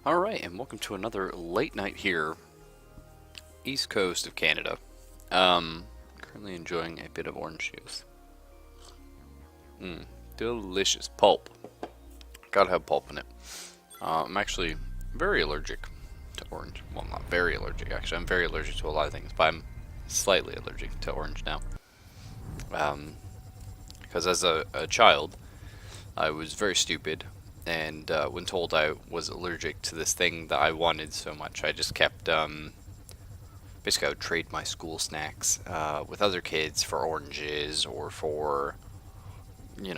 Alright, and welcome to another late night here, east coast of Canada. Currently enjoying a bit of orange juice. Delicious. Pulp. Gotta have pulp in it. I'm actually very allergic to orange. Well, not very allergic, actually. I'm very allergic to a lot of things, but I'm slightly allergic to orange now. Because as a child, I was very stupid, and when told I was allergic to this thing that I wanted so much, I just kept, basically I would trade my school snacks with other kids for oranges or for,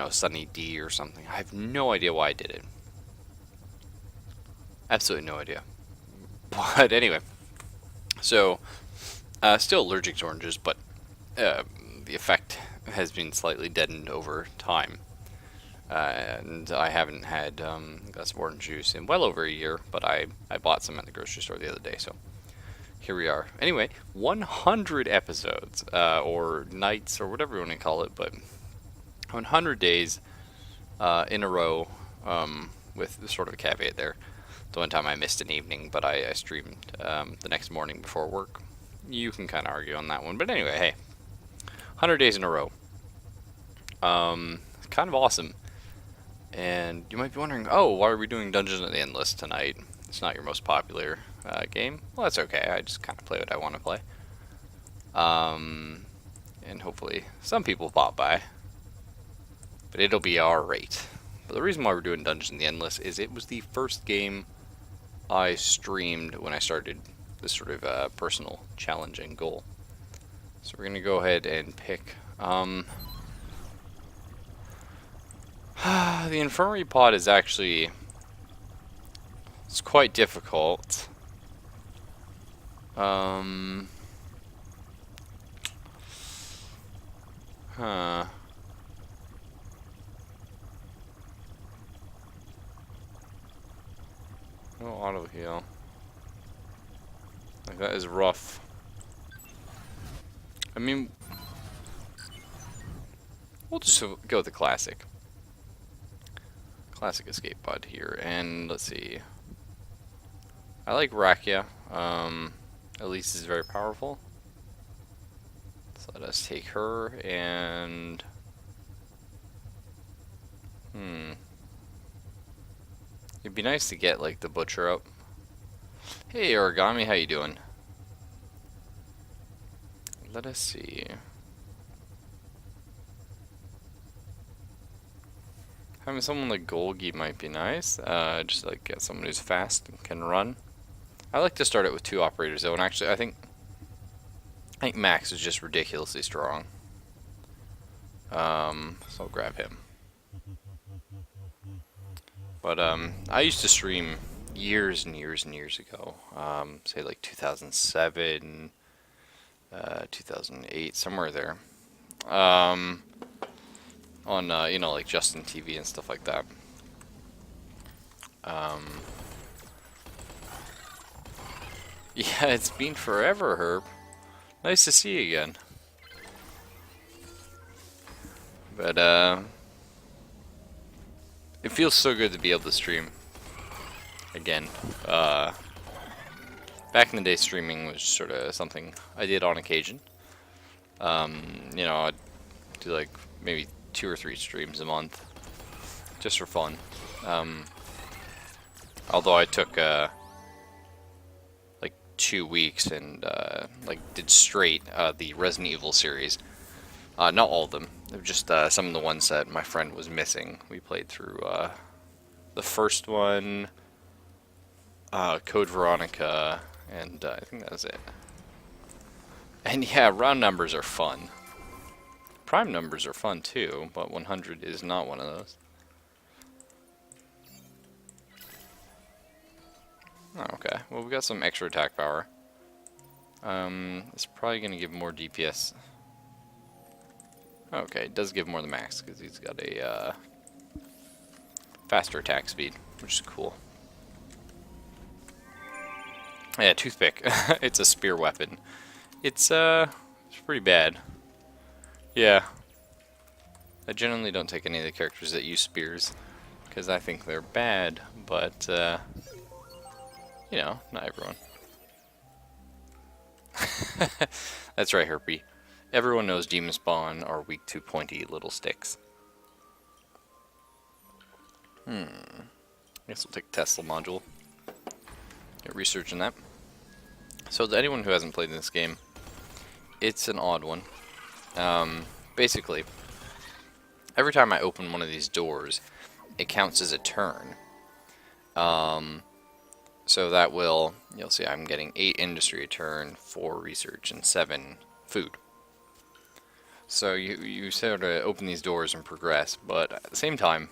Sunny D or something. I have no idea why I did it. Absolutely no idea. But anyway, so, still allergic to oranges, but the effect has been slightly deadened over time. And I haven't had a glass of orange juice in well over a year, but I bought some at the grocery store the other day, so here we are. Anyway, 100 episodes, or nights, or whatever you want to call it, but 100 days in a row, with sort of a caveat there. The one time I missed an evening, but I streamed the next morning before work. You can kind of argue on that one, but anyway, hey, 100 days in a row. Kind of awesome. And you might be wondering, oh, why are we doing Dungeons at the Endless tonight? It's not your most popular game. Well, that's okay. I just kind of play what I want to play. And hopefully some people pop by. But it'll be alright. But the reason why we're doing Dungeons at the Endless is it was the first game I streamed when I started this sort of personal challenging goal. So we're going to go ahead and pick... the infirmary pod is actually... it's quite difficult. Huh. No auto heal. Like, that is rough. I mean... we'll just go with the classic. Classic escape pod here, and let's see. I like Rakia. Elise is very powerful. So let us take her and it'd be nice to get like the butcher up. Hey Origami, how you doing? Let us see. Having someone like Golgi might be nice. Just like get someone who's fast and can run. I like to start it with 2 operators though, and actually I think Max is just ridiculously strong. So I'll grab him. But I used to stream years and years and years ago. Say like 2007, 2008, somewhere there. On like Justin TV and stuff like that. Yeah, it's been forever, Herb. Nice to see you again. But it feels so good to be able to stream again. Back in the day, streaming was sort of something I did on occasion. I'd do like maybe 2 or 3 streams a month, just for fun. Although I took like 2 weeks and like did straight the Resident Evil series. Not all of them. They were just some of the ones that my friend was missing. We played through the first one, Code Veronica, and I think that was it. And yeah, round numbers are fun. Prime numbers are fun too, but 100 is not one of those. Oh, okay, well we got some extra attack power. It's probably going to give more DPS. Okay, it does give more than Max, because he's got a faster attack speed, which is cool. Yeah, toothpick. It's a spear weapon. It's pretty bad. Yeah. I generally don't take any of the characters that use spears, because I think they're bad, but You know, not everyone. That's right, Herpy. Everyone knows demon spawn are weak to pointy little sticks. I guess we'll take Tesla module. Get research in that. So to anyone who hasn't played this game, it's an odd one. Basically, every time I open one of these doors, it counts as a turn. So that will, you'll see I'm getting 8 industry a turn, 4 research, and 7 food. So you sort of open these doors and progress, but at the same time,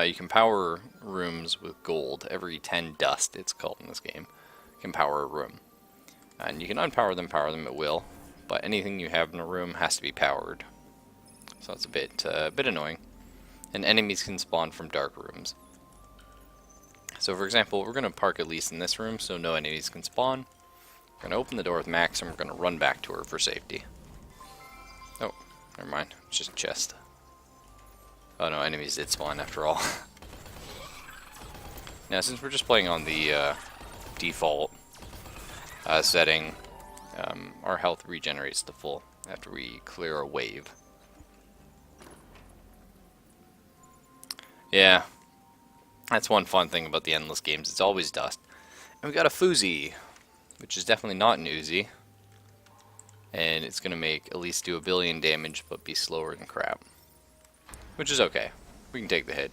you can power rooms with gold. Every 10 dust, it's called in this game, can power a room. And you can unpower them, power them at will, but anything you have in a room has to be powered. So it's a bit annoying. And enemies can spawn from dark rooms. So for example, we're going to park at least in this room so no enemies can spawn. We're going to open the door with Max and we're going to run back to her for safety. Oh, never mind. It's just a chest. Oh no, enemies did spawn after all. Now since we're just playing on the default setting, our health regenerates to full after we clear a wave. Yeah. That's one fun thing about the endless games. It's always dust. And we got a Foozy, which is definitely not an Uzi. And it's going to make at least do 1 billion damage, but be slower than crap. Which is okay. We can take the hit.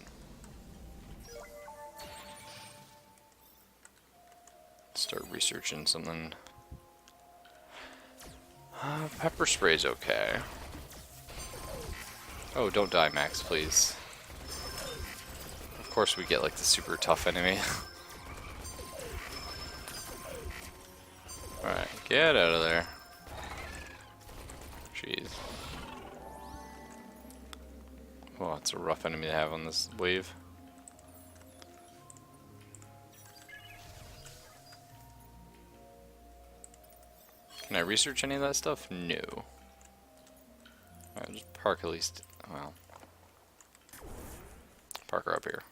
Start researching something. Pepper spray's okay. Oh, don't die, Max, please. Of course we get like the super tough enemy. Alright, get out of there. Jeez. Oh, it's a rough enemy to have on this wave. Can I research any of that stuff? No. Alright, just park at least. Well, park her up here.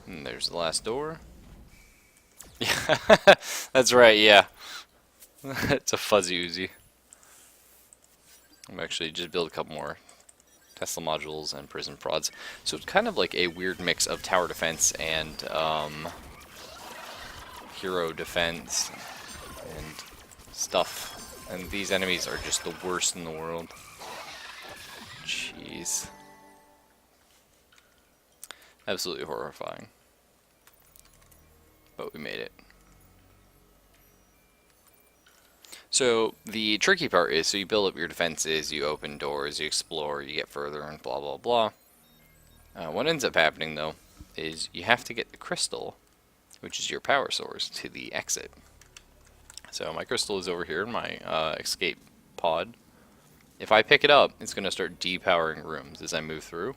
And there's the last door. Yeah, that's right, yeah. It's a fuzzy Uzi. I'm actually just build a couple more Tesla modules and prison prods. So it's kind of like a weird mix of tower defense and hero defense and stuff. And these enemies are just the worst in the world. Jeez. Absolutely horrifying. But we made it. So the tricky part is, so you build up your defenses, you open doors, you explore, you get further, and blah blah blah. What ends up happening though is you have to get the crystal, which is your power source, to the exit. So my crystal is over here in my escape pod. If I pick it up, it's going to start depowering rooms as I move through.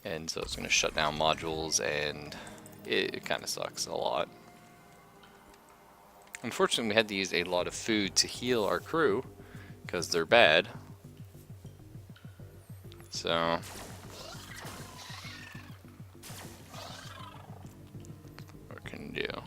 And so it's going to shut down modules, and it kind of sucks a lot. Unfortunately, we had to use a lot of food to heal our crew, because they're bad. So what can you do?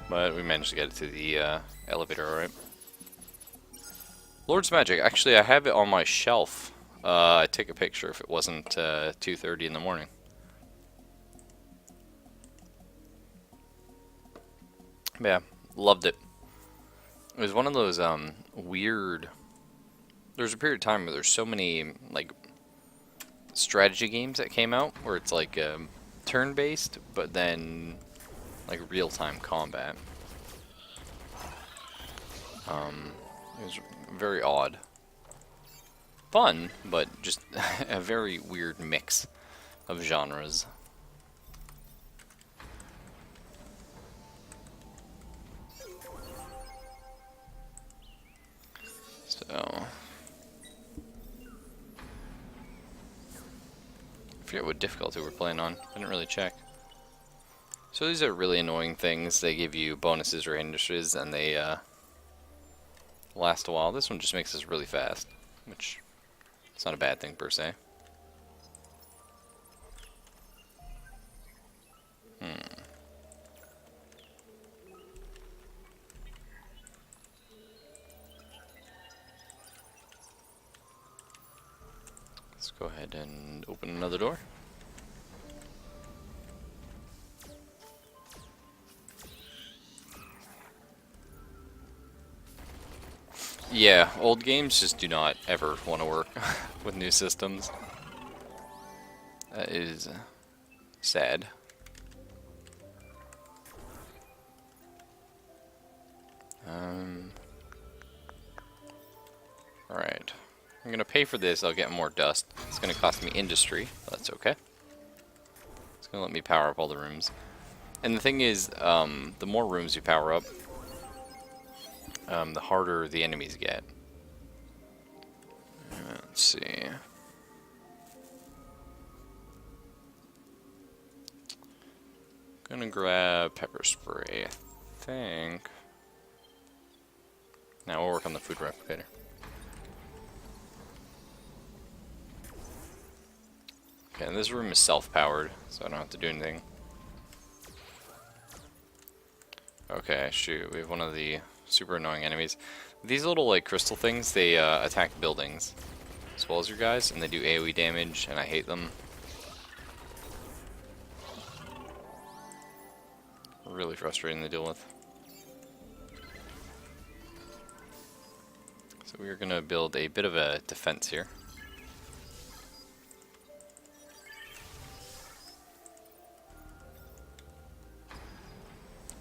But we managed to get it to the elevator, alright. Lord's Magic. Actually, I have it on my shelf. I'd take a picture if it wasn't 2:30 in the morning. But yeah, loved it. It was one of those weird... There's a period of time where there's so many like strategy games that came out where it's like turn-based, but then like real-time combat. It was very odd. Fun, but just a very weird mix of genres. So I forget what difficulty we're playing on. I didn't really check. So these are really annoying things. They give you bonuses or industries, and they last a while. This one just makes us really fast, which it's not a bad thing per se. Let's go ahead and open another door. Yeah, old games just do not ever want to work with new systems. That is sad. Alright. I'm gonna pay for this, I'll get more dust. It's gonna cost me industry, but that's okay. It's gonna let me power up all the rooms. And the thing is, the more rooms you power up, the harder the enemies get. Let's see. Gonna grab pepper spray, I think. Now we'll work on the food replicator. Okay, and this room is self-powered, so I don't have to do anything. Okay, shoot, we have one of the super annoying enemies. These little, like, crystal things, they attack buildings, as well as your guys, and they do AoE damage, and I hate them. Really frustrating to deal with. So we are going to build a bit of a defense here.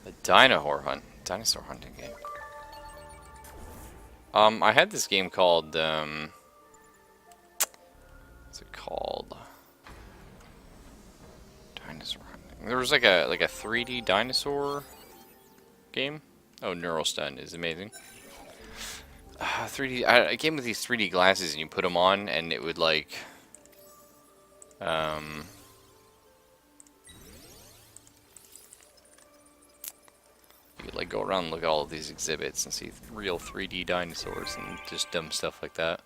The dinosaur hunting game. I had this game called, what's it called? Dinosaur hunting. There was like a 3D dinosaur game. Oh, Neural Stun is amazing. 3D. I came with these 3D glasses, and you put them on, and it would like, you could like go around and look at all of these exhibits and see real 3D dinosaurs and just dumb stuff like that.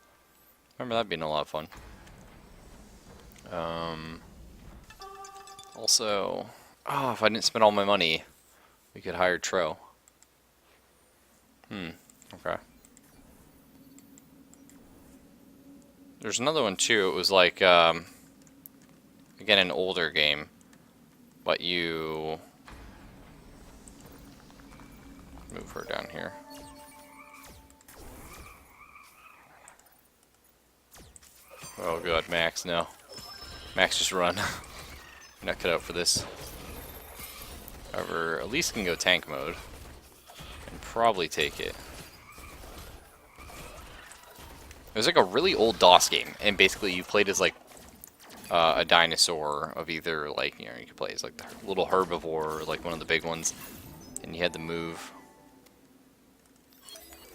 Remember that being a lot of fun. Also, oh, if I didn't spend all my money, we could hire Tro. Okay. There's another one too. It was like, again, an older game, but you move her down here. Oh god, Max, no. Max, just run. You're not cut out for this. However, Elise can go tank mode and probably take it. It was like a really old DOS game, and basically you played as like a dinosaur of either, like, you know, you could play as like the little herbivore or like one of the big ones, and you had to move,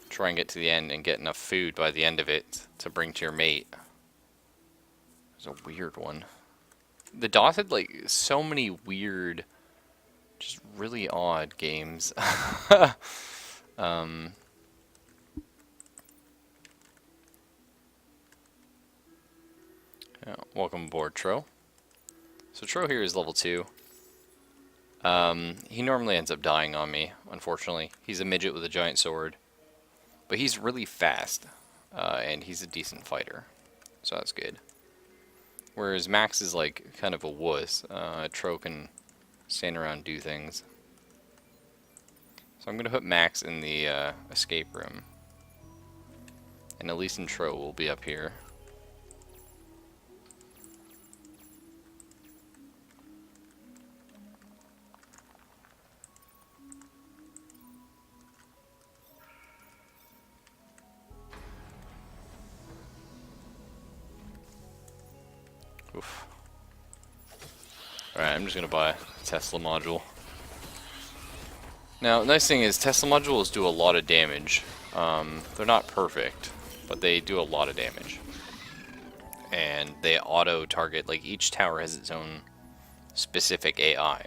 try and get to the end and get enough food by the end of it to bring to your mate. It was a weird one. The DOS had like so many weird, just really odd games. Yeah, welcome aboard, Tro. So Tro here is level 2. He normally ends up dying on me, unfortunately. He's a midget with a giant sword. But he's really fast, and he's a decent fighter. So that's good. Whereas Max is like kind of a wuss. Tro can stand around and do things. So I'm going to put Max in the escape room. And Elise and Tro will be up here. Oof. Alright, I'm just going to buy a Tesla module. Now, the nice thing is Tesla modules do a lot of damage. They're not perfect, but they do a lot of damage. And they auto-target, like each tower has its own specific AI.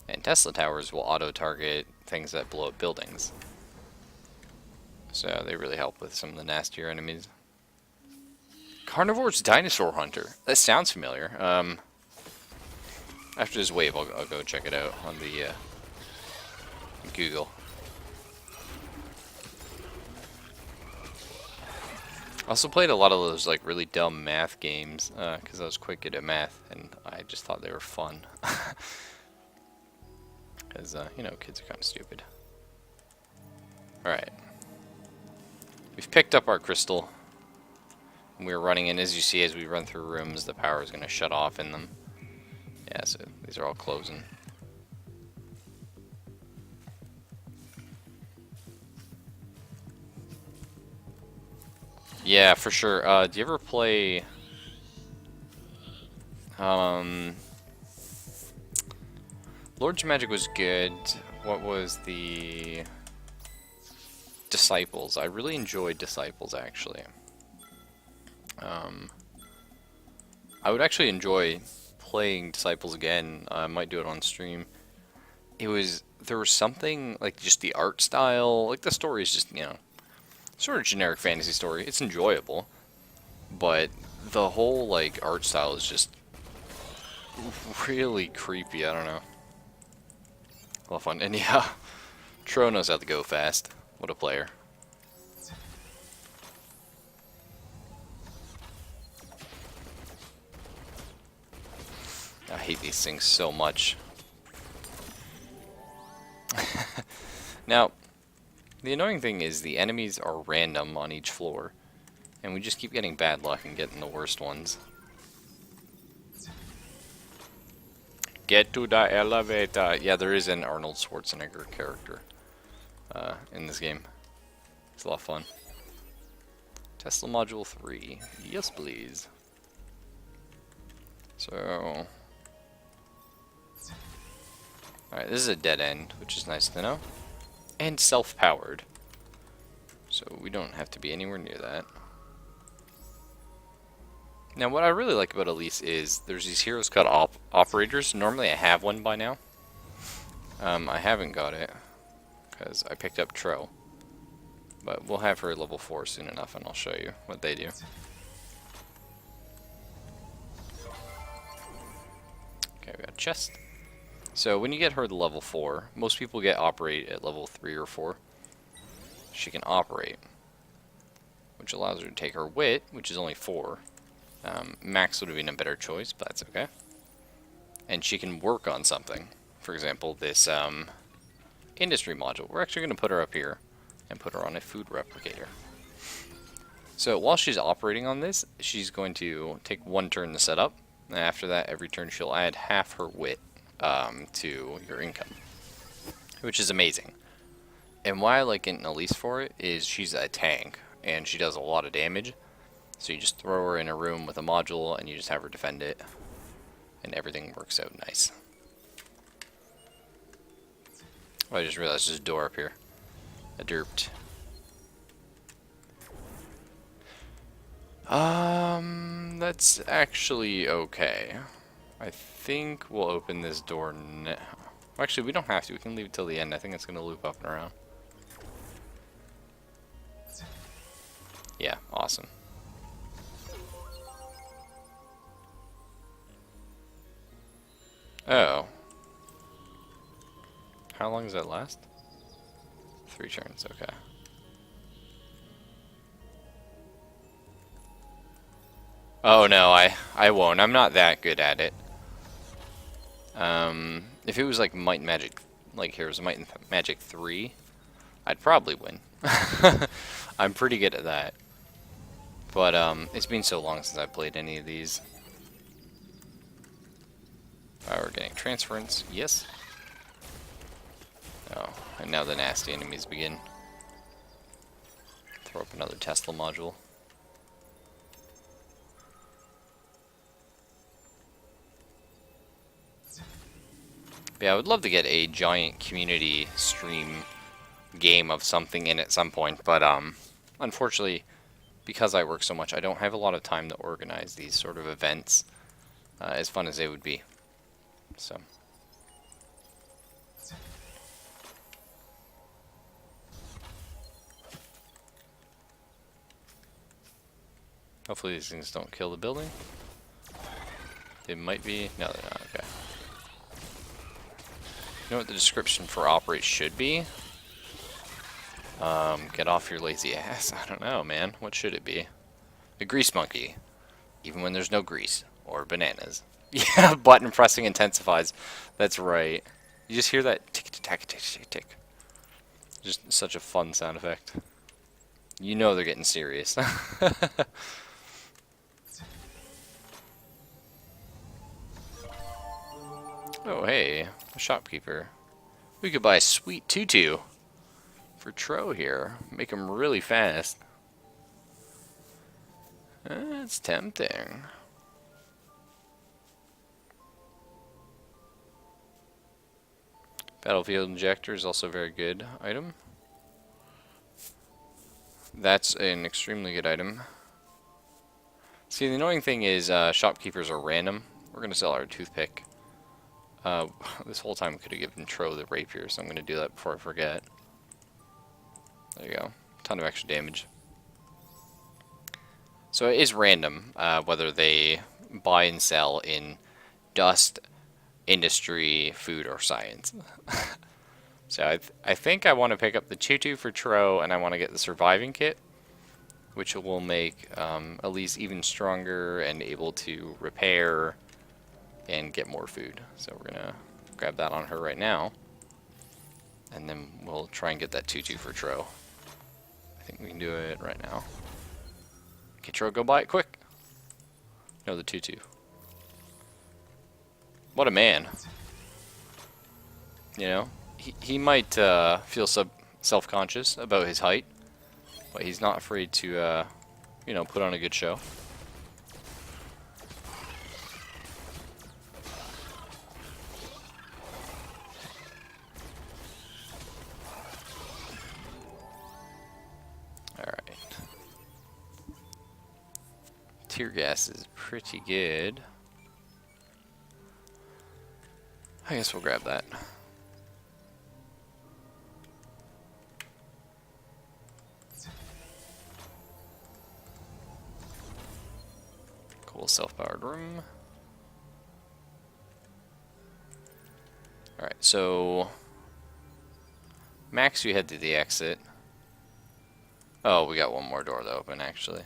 And Tesla towers will auto-target things that blow up buildings. So they really help with some of the nastier enemies. Carnivore's Dinosaur Hunter. That sounds familiar. After this wave, I'll go check it out on the Google. I also played a lot of those like really dumb math games because I was quite good at math, and I just thought they were fun. Because you know, kids are kind of stupid. All right, we've picked up our crystal. We're running in, as you see, as we run through rooms, the power is going to shut off in them. Yeah, so these are all closing. Yeah, for sure. Do you ever play... Lord's Magic was good. What was the... Disciples? I really enjoyed Disciples, actually. I would actually enjoy playing Disciples again. I might do it on stream. There was something, like, just the art style, like, the story is just, you know, sort of generic fantasy story. It's enjoyable, but the whole, like, art style is just really creepy. I don't know. A lot of fun. And yeah, Tro knows how to go fast. What a player. I hate these things so much. Now, the annoying thing is the enemies are random on each floor, and we just keep getting bad luck and getting the worst ones. Get to the elevator. Yeah, there is an Arnold Schwarzenegger character in this game. It's a lot of fun. Tesla Module 3. Yes, please. So... Alright, this is a dead end, which is nice to know. And self-powered. So we don't have to be anywhere near that. Now, what I really like about Elise is there's these Heroes Cut operators. Normally I have one by now. I haven't got it because I picked up Tro. But we'll have her level 4 soon enough, and I'll show you what they do. Okay, we got a chest. So when you get her to level 4, most people get operate at level 3 or 4. She can operate, which allows her to take her wit, which is only 4. Max would have been a better choice, but that's okay. And she can work on something. For example, this industry module. We're actually going to put her up here and put her on a food replicator. So while she's operating on this, she's going to take 1 turn to set up. And after that, every turn she'll add half her wit to your income, which is amazing. And why I like getting Elise for it is she's a tank, and she does a lot of damage. So you just throw her in a room with a module, and you just have her defend it, and everything works out nice. Oh, I just realized there's a door up here. I derped. That's actually okay. I think we'll open this door now. Actually, we don't have to. We can leave it till the end. I think it's going to loop up and around. Yeah, awesome. Oh. How long does that last? 3 turns, okay. Oh no, I won't. I'm not that good at it. If it was like Might and Magic, like Heroes of Might and Magic 3, I'd probably win. I'm pretty good at that. But it's been so long since I've played any of these. We're getting transference, yes. Oh, and now the nasty enemies begin. Throw up another Tesla module. But yeah, I would love to get a giant community stream game of something in at some point, but unfortunately, because I work so much, I don't have a lot of time to organize these sort of events as fun as they would be. So, Hopefully these things don't kill the building. They might be. No, they're not. Okay. You know what the description for operate should be? Get off your lazy ass. I don't know, man. What should it be? A grease monkey. Even when there's no grease. Or bananas. Yeah, button pressing intensifies. That's right. You just hear that tick tick tick tick tick. Just such a fun sound effect. You know they're getting serious. Oh, hey, a shopkeeper. We could buy a sweet tutu for Tro here. Make him really fast. It's tempting. Battlefield injector is also a very good item. That's an extremely good item. See, the annoying thing is shopkeepers are random. We're going to sell our toothpick. This whole time we could have given Tro the rapier, so I'm going to do that before I forget. There you go. Ton of extra damage. So it is random whether they buy and sell in dust, industry, food, or science. So I think I want to pick up the tutu for Tro, and I want to get the surviving kit, which will make Elise even stronger and able to repair and get more food. So we're going to grab that on her right now. And then we'll try and get that tutu for Tro. I think we can do it right now. Okay, Tro, go buy it quick. No, the tutu. What a man. You know, he might feel self-conscious about his height, but he's not afraid to, you know, put on a good show. Tear gas is pretty good. I guess we'll grab that. Cool self-powered room. Alright, so Max, you head to the exit. Oh, we got one more door to open, actually.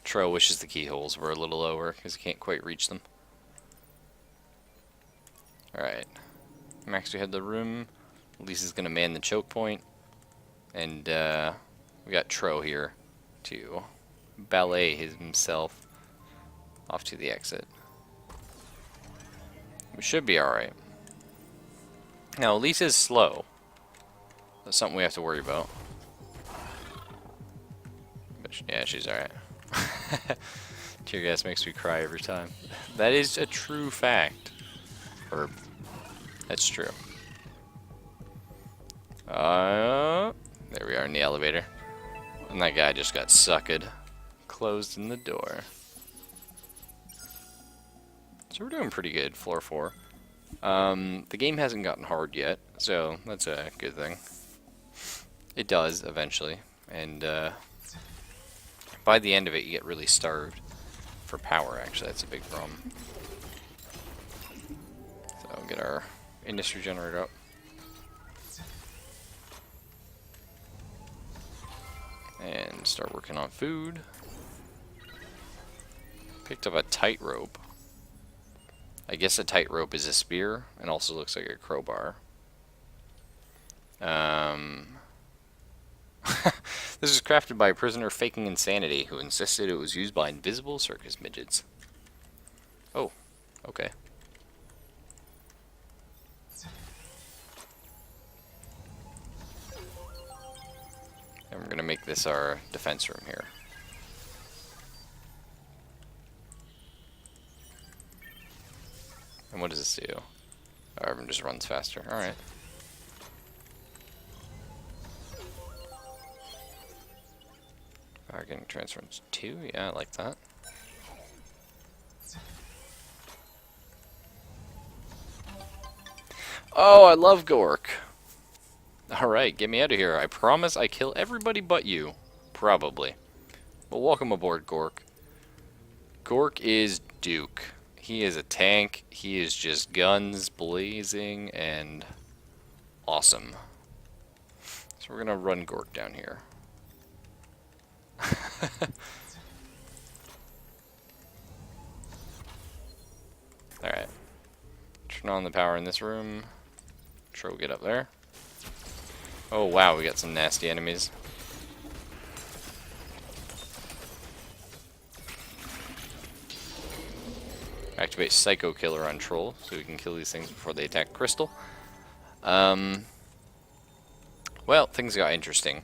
Tro wishes the keyholes were a little lower because he can't quite reach them. Alright. Max, we had the room. Lisa's gonna man the choke point. And we got Tro here to ballet himself off to the exit. We should be alright. Now, Lisa's slow. That's something we have to worry about. But yeah, she's alright. Tear gas makes me cry every time. That is a true fact. Or, that's true. There we are in the elevator. And that guy just got sucked. Closed in the door. So we're doing pretty good, floor 4. The game hasn't gotten hard yet, so that's a good thing. It does, eventually. And, by the end of it, you get really starved for power, actually. That's a big problem. So we'll get our industry generator up. And start working on food. Picked up a tightrope. I guess a tightrope is a spear, and also looks like a crowbar. This is crafted by a prisoner faking insanity who insisted it was used by invisible circus midgets. Oh, okay. And we're going to make this our defense room here. And what does this do? Oh, everyone just runs faster. Alright. Getting transference 2, yeah, I like that. Oh, I love Gork. Alright, get me out of here. I promise I kill everybody but you. Probably. Well, welcome aboard, Gork. Gork is Duke. He is a tank. He is just guns blazing and awesome. So we're gonna run Gork down here. Alright. Turn on the power in this room. Sure, we'll get up there. Oh wow, we got some nasty enemies. Activate Psycho Killer on Troll, so we can kill these things before they attack Crystal. Well, things got interesting.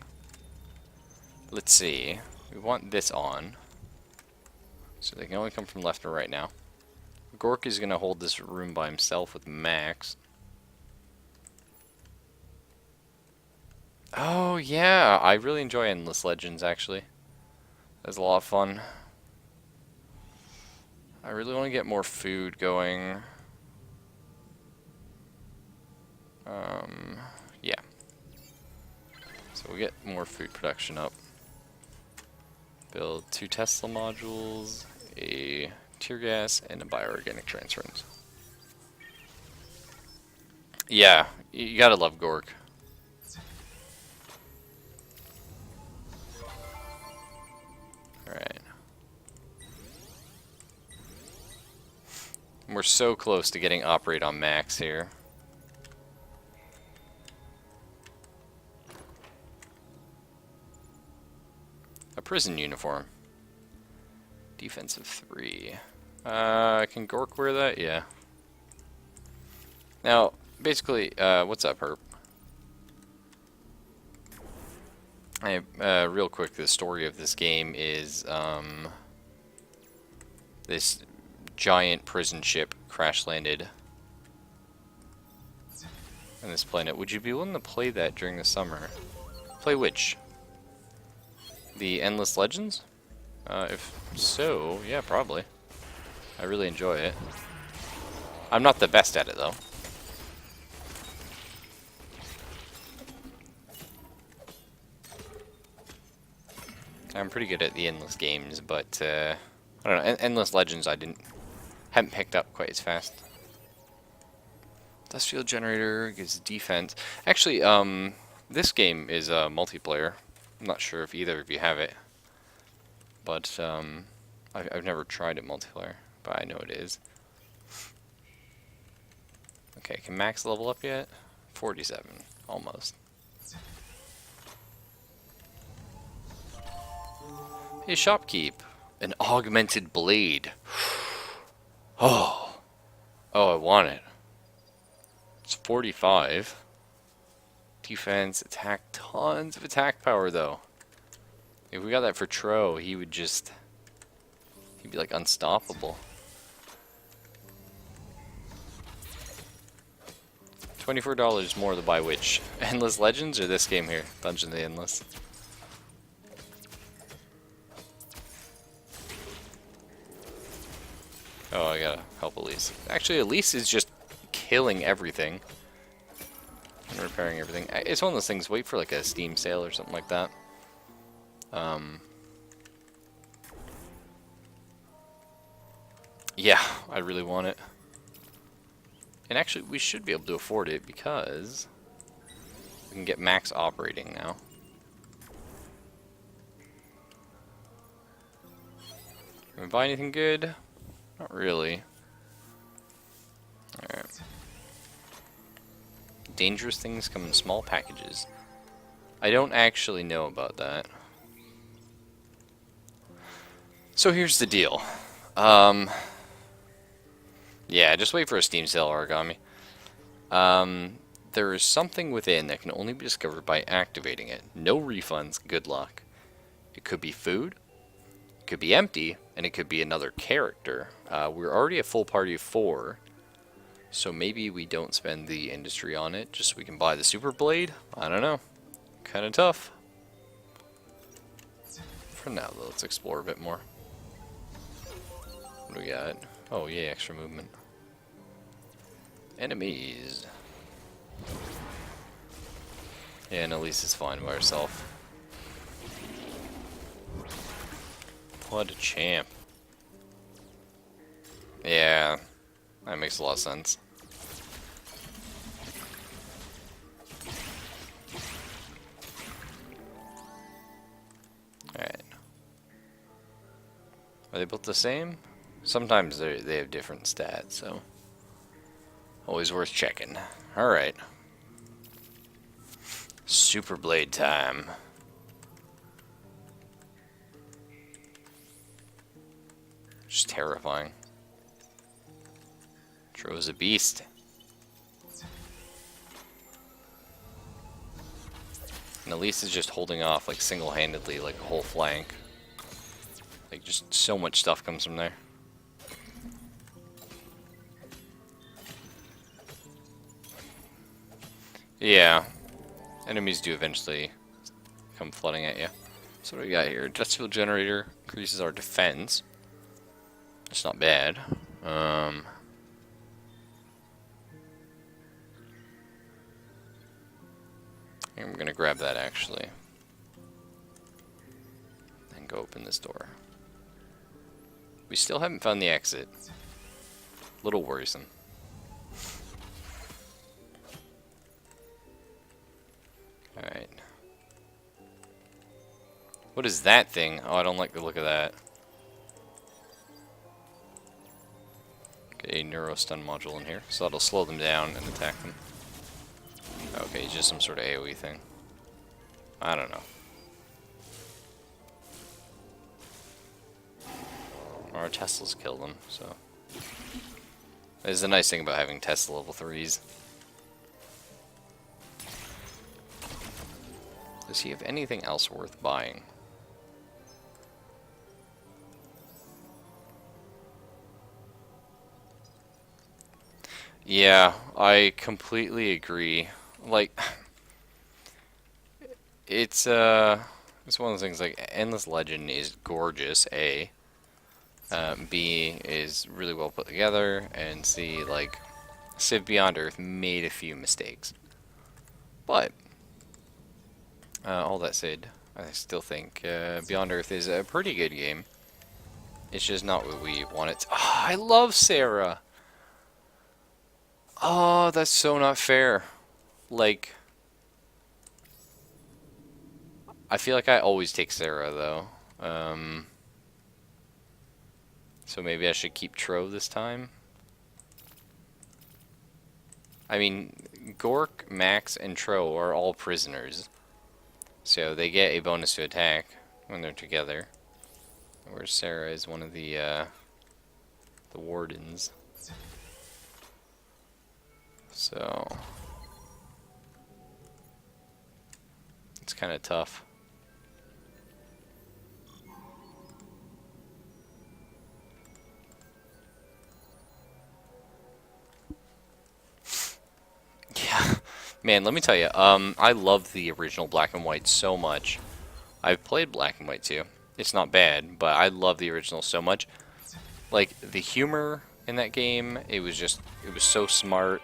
Let's see. We want this on. So they can only come from left or right now. Gork is going to hold this room by himself with Max. Oh, yeah. I really enjoy Endless Legends, actually. That's a lot of fun. I really want to get more food going. Yeah. So we'll get more food production up. Build 2 Tesla modules, a tear gas, and a bioorganic transference. Yeah, you gotta love Gork. Alright. We're so close to getting operate on max here. A prison uniform. Defensive 3. Can Gork wear that? Yeah. Now, basically, what's up, Herb? Real quick, the story of this game is, this giant prison ship crash landed on this planet. Would you be willing to play that during the summer? Play which? The Endless Legends? If so, yeah, probably. I really enjoy it. I'm not the best at it, though. I'm pretty good at the Endless games, but, I don't know, Endless Legends haven't picked up quite as fast. Industrial Generator gives defense. Actually, this game is multiplayer. I'm not sure if either of you have it, but I've never tried it multiplayer, but I know it is. Okay, can Max level up yet? 47, almost. Hey, Shopkeep, an augmented blade. Oh, I want it. It's 45. Defense, attack, tons of attack power though. If we got that for Tro, he'd be like unstoppable. $24 more to buy which? Endless Legends or this game here? Dungeon of the Endless. Oh, I gotta help Elise. Actually, Elise is just killing everything. And repairing everything. It's one of those things, wait for like a Steam sale or something like that. Yeah, I really want it. And actually, we should be able to afford it because we can get max operating now. Can we buy anything good? Not really. Alright. Dangerous things come in small packages. I don't actually know about that. So here's the deal. Yeah, just wait for a Steam sale, Origami. There is something within that can only be discovered by activating it. No refunds, good luck. It could be food, it could be empty, and it could be another character. We're already a full party of 4, so maybe we don't spend the industry on it, just so we can buy the Super Blade? I don't know. Kind of tough. For now, though, let's explore a bit more. What do we got? Oh, yeah, extra movement. Enemies. Yeah, and Elise is fine by herself. What a champ. Yeah, that makes a lot of sense. Alright. Are they both the same? Sometimes they have different stats, so always worth checking. Alright. Super Blade time. Just terrifying. Tro's a beast. And Elise is just holding off, like, single-handedly, like, a whole flank. Like, just so much stuff comes from there. Yeah. Enemies do eventually come flooding at you. So what do we got here? Jet fuel generator increases our defense. It's not bad. And I'm gonna grab that actually. And go open this door. We still haven't found the exit. A little worrisome. Alright. What is that thing? Oh, I don't like the look of that. Okay, neurostun module in here, so that'll slow them down and attack them. Okay, just some sort of AoE thing. I don't know. Our Teslas kill them, so. This is the nice thing about having Tesla level 3s. Does he have anything else worth buying? Yeah, I completely agree. Like, it's one of those things, like, Endless Legend is gorgeous, A. B is really well put together, and C, like, Civ Beyond Earth made a few mistakes. But, all that said, I still think Beyond Earth is a pretty good game. It's just not what we want it to. Oh, I love Sarah! Oh, that's so not fair. Like, I feel like I always take Sarah, though. So maybe I should keep Tro this time? I mean, Gork, Max, and Tro are all prisoners. So they get a bonus to attack when they're together. Whereas Sarah is one of the wardens. So it's kind of tough. Yeah, man, let me tell you, I love the original Black and White so much. I've played Black and White too. It's not bad, but I love the original so much. Like, the humor in that game, it was so smart.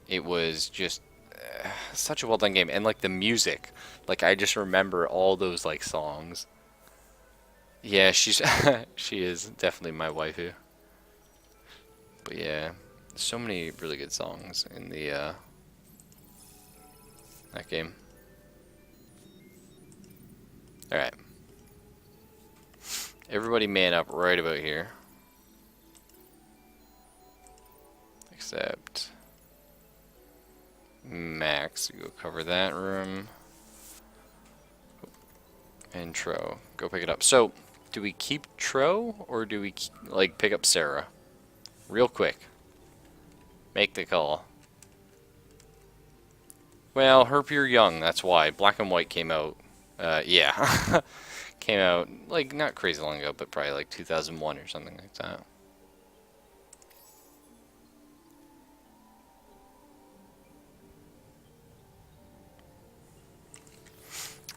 It was just such a well done game, and like the music, like I just remember all those like songs. Yeah, she's she is definitely my waifu. But yeah, so many really good songs in the that game. All right, everybody man up right about here, except Max. Go cover that room. And Tro, go pick it up. So, do we keep Tro or do we like pick up Sarah? Real quick. Make the call. Well, Herp, you're young, that's why. Black and White came out, yeah. Came out, like, not crazy long ago, but probably like 2001 or something like that.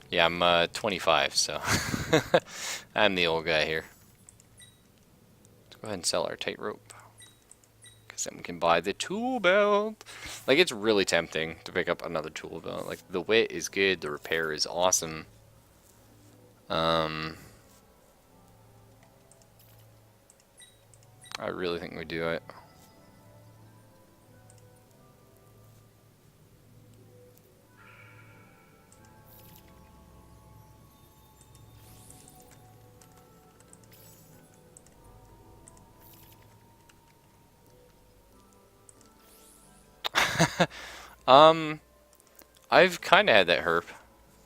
Yeah, I'm 25, so I'm the old guy here. Let's go ahead and sell our tightrope. Someone can buy the tool belt. Like, it's really tempting to pick up another tool belt. Like, the wit is good, the repair is awesome. I really think we do it. I've kind of had that herp.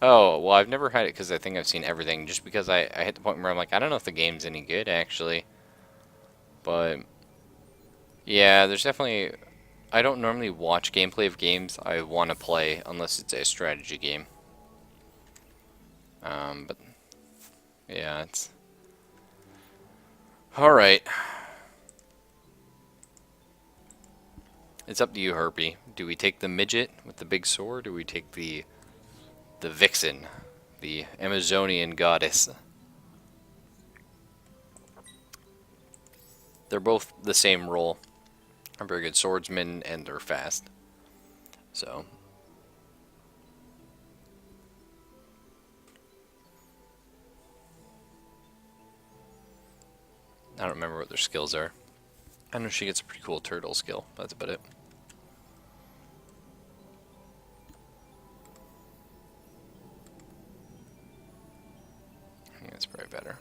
Oh, well, I've never had it because I think I've seen everything. Just because I hit the point where I'm like, I don't know if the game's any good, actually. But, yeah, there's definitely... I don't normally watch gameplay of games I want to play unless it's a strategy game. But, yeah, it's... Alright. It's up to you, Herpy. Do we take the midget with the big sword, or do we take the vixen, the Amazonian goddess? They're both the same role. They're very good swordsmen, and they're fast. So... I don't remember what their skills are. I know she gets a pretty cool turtle skill, but that's about it. I think that's probably better.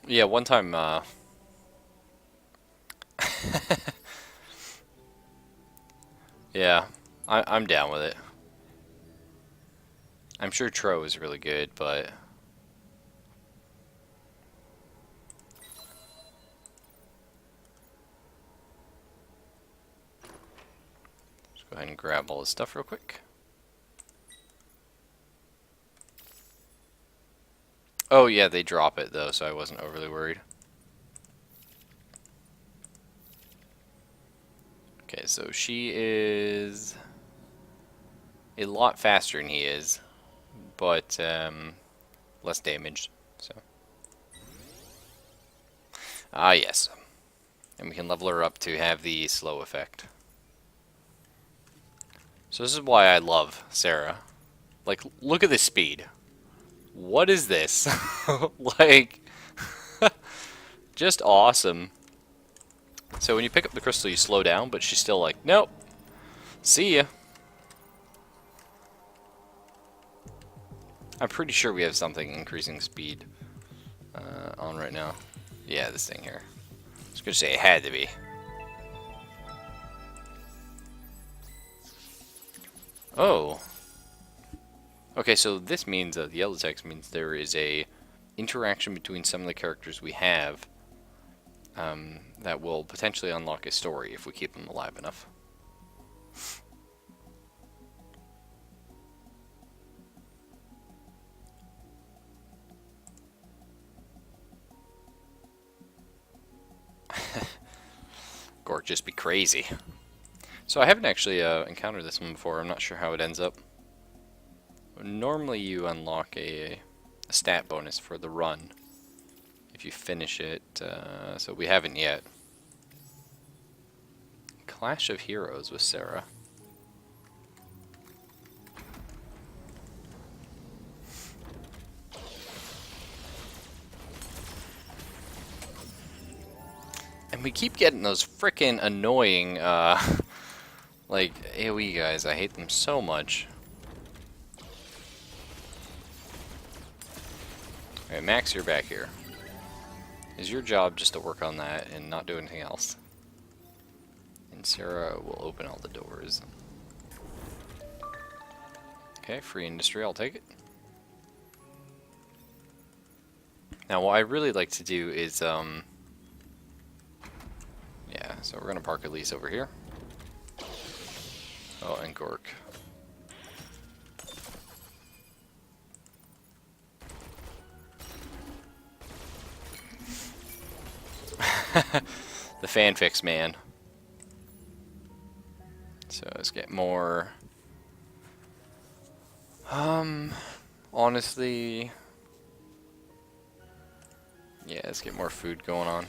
Yeah, one time, yeah, I'm down with it. I'm sure Tro is really good, but... Let's go ahead and grab all this stuff real quick. Oh yeah, they drop it though, so I wasn't overly worried. Okay, so she is a lot faster than he is, but less damaged. So, yes, and we can level her up to have the slow effect. So this is why I love Sarah. Like, look at this speed. What is this? Like, just awesome. So when you pick up the crystal, you slow down, but she's still like, nope. See ya. I'm pretty sure we have something increasing speed on right now. Yeah, this thing here. I was gonna say it had to be. Oh. Okay, so this means, the yellow text means there is a interaction between some of the characters we have that will potentially unlock a story if we keep them alive enough. Gork just be crazy. So I haven't actually encountered this one before. I'm not sure how it ends up. Normally you unlock a stat bonus for the run if you finish it, so we haven't yet. Clash of Heroes with Sarah. And we keep getting those frickin' annoying, like, AoE guys. I hate them so much. Alright, Max, you're back here. Is your job just to work on that and not do anything else? And Sarah will open all the doors. Okay, free industry, I'll take it. Now, what I really like to do is, yeah, so we're gonna park Elise over here. Oh, and Gork. The fanfics, man. So let's get more. Honestly, Yeah, let's get more food going on.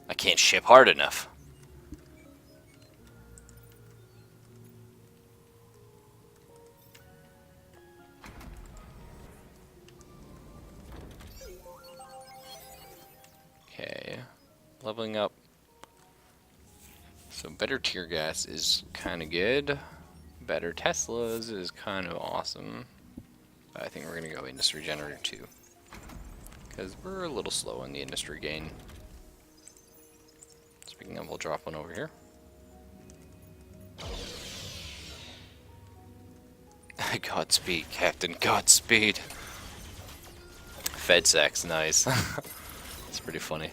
I can't ship hard enough. Okay, leveling up. So better tear gas is kind of good. Better Teslas is kind of awesome. But I think we're going to go industry generator 2. Because we're a little slow on the industry gain. Speaking of, we'll drop one over here. Godspeed, Captain, Godspeed. FedSec's nice. It's pretty funny.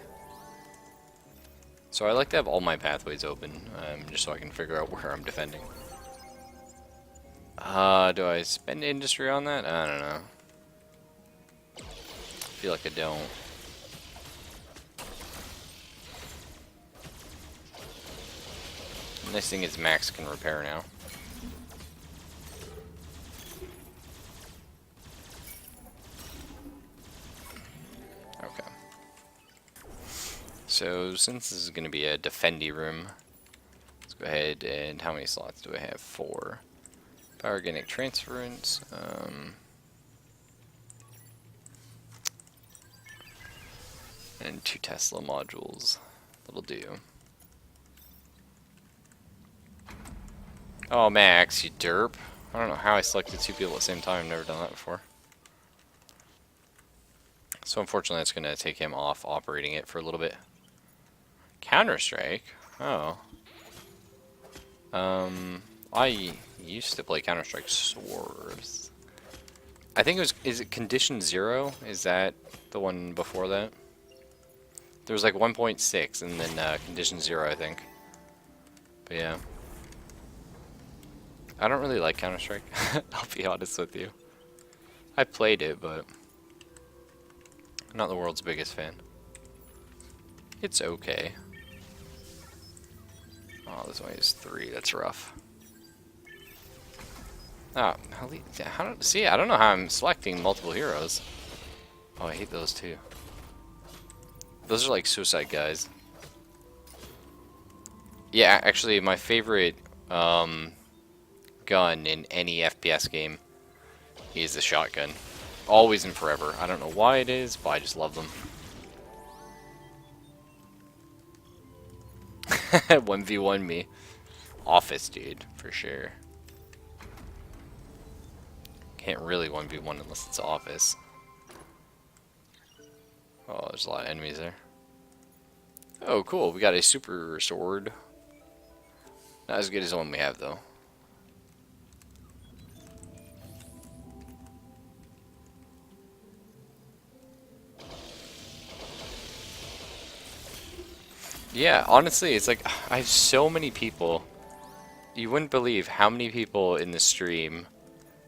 So I like to have all my pathways open, just so I can figure out where I'm defending. Do I spend industry on that? I don't know. I feel like I don't. The nice thing is Max can repair now. Okay. So since this is going to be a defendy room, let's go ahead and how many slots do I have? 4. Power-organic transference. And 2 Tesla modules. That'll do. Oh, Max, you derp. I don't know how I selected 2 people at the same time. I've never done that before. So unfortunately, it's going to take him off operating it for a little bit. Counter-Strike? Oh. I used to play Counter-Strike Source. I think it was, is it Condition 0? Is that the one before that? There was like 1.6 and then Condition 0, I think. But yeah. I don't really like Counter-Strike. I'll be honest with you. I played it, but I'm not the world's biggest fan. It's okay. Oh, this one is 3. That's rough. Oh, see, I don't know how I'm selecting multiple heroes. Oh, I hate those too. Those are like suicide guys. Yeah, actually, my favorite gun in any FPS game is the shotgun. Always and forever. I don't know why it is, but I just love them. 1v1 me. Office, dude, for sure. Can't really 1v1 unless it's Office. Oh, there's a lot of enemies there. Oh, cool. We got a super sword. Not as good as the one we have, though. Yeah, honestly, it's like, I have so many people. You wouldn't believe how many people in the stream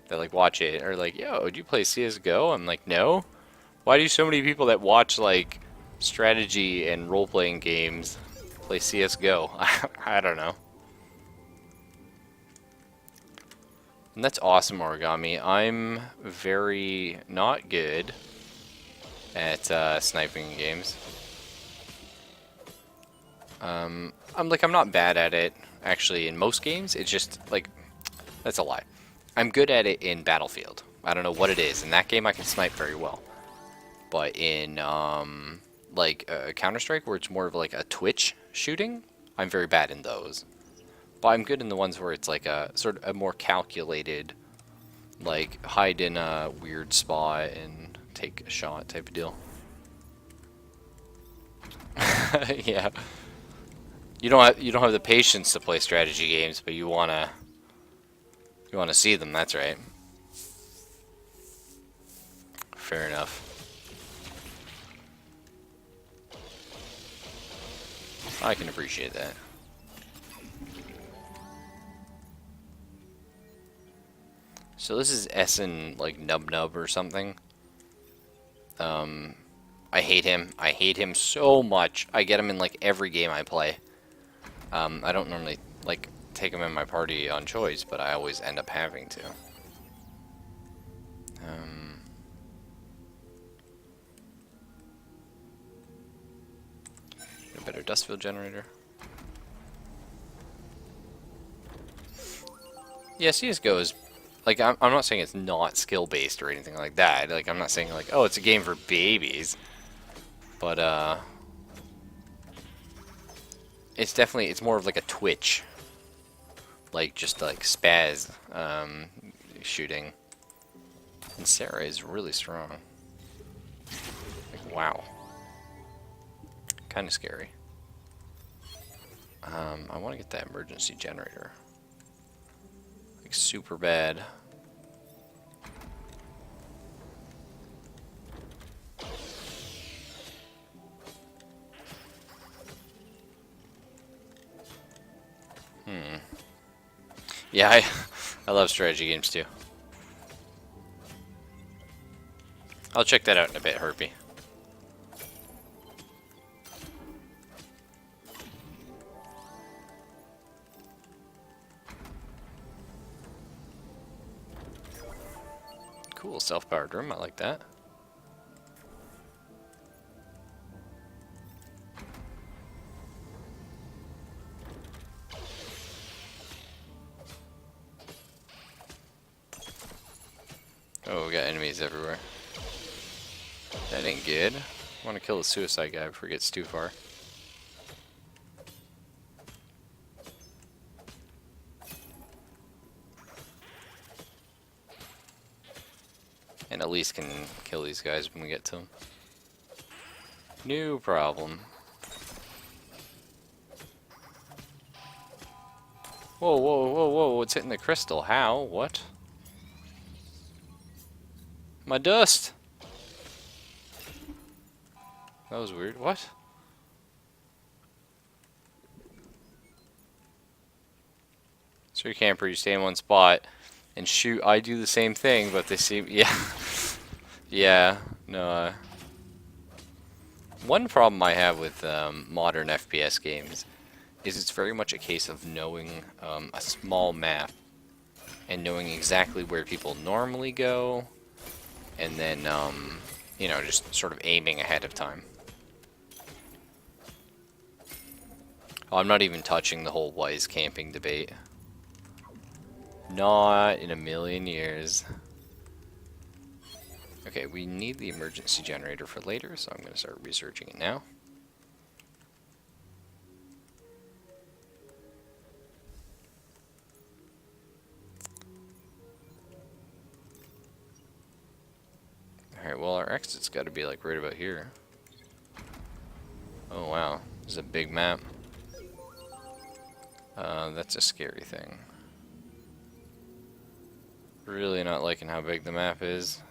that, like, watch it are like, yo, do you play CSGO? I'm like, no. Why do so many people that watch, like, strategy and role-playing games play CSGO? I don't know. And that's awesome, Origami. I'm very not good at sniping games. I'm not bad at it, actually, in most games. It's just, like, that's a lie. I'm good at it in Battlefield. I don't know what it is. In that game, I can snipe very well. But in, Counter-Strike, where it's more of, like, a twitch shooting, I'm very bad in those. But I'm good in the ones where it's, like, a sort of a more calculated, like, hide in a weird spot and take a shot type of deal. Yeah. You don't have the patience to play strategy games, but you wanna see them. That's right. Fair enough. I can appreciate that. So this is Essen, like, Nub Nub or something. I hate him. I hate him so much. I get him in, like, every game I play. I don't normally, like, take him in my party on choice, but I always end up having to. Um, a better dust field generator. Yeah, CSGO is, like, I'm not saying it's not skill-based or anything like that. Like, I'm not saying, like, oh, it's a game for babies. But, it's definitely, it's more of like a twitch. Like, just like spaz, shooting. And Sarah is really strong. Like, wow. Kind of scary. I want to get that emergency generator. Like, super bad. Yeah, I love strategy games too. I'll check that out in a bit, Herpy. Cool, self-powered room, I like that. Oh, we got enemies everywhere. That ain't good. I want to kill the suicide guy before he gets too far. And at least can kill these guys when we get to them. No problem. Whoa, whoa, whoa, whoa, it's hitting the crystal. How? What? My dust! That was weird. What? So camper, you stay in one spot and shoot. I do the same thing, but they seem... Yeah. Yeah. No, one problem I have with modern FPS games is it's very much a case of knowing a small map and knowing exactly where people normally go, and then, you know, just sort of aiming ahead of time. Oh, I'm not even touching the whole wise camping debate. Not in a million years. Okay, we need the emergency generator for later, so I'm going to start researching it now. Alright, well, our exit's got to be like right about here. Oh wow, this is a big map. That's a scary thing. Really not liking how big the map is.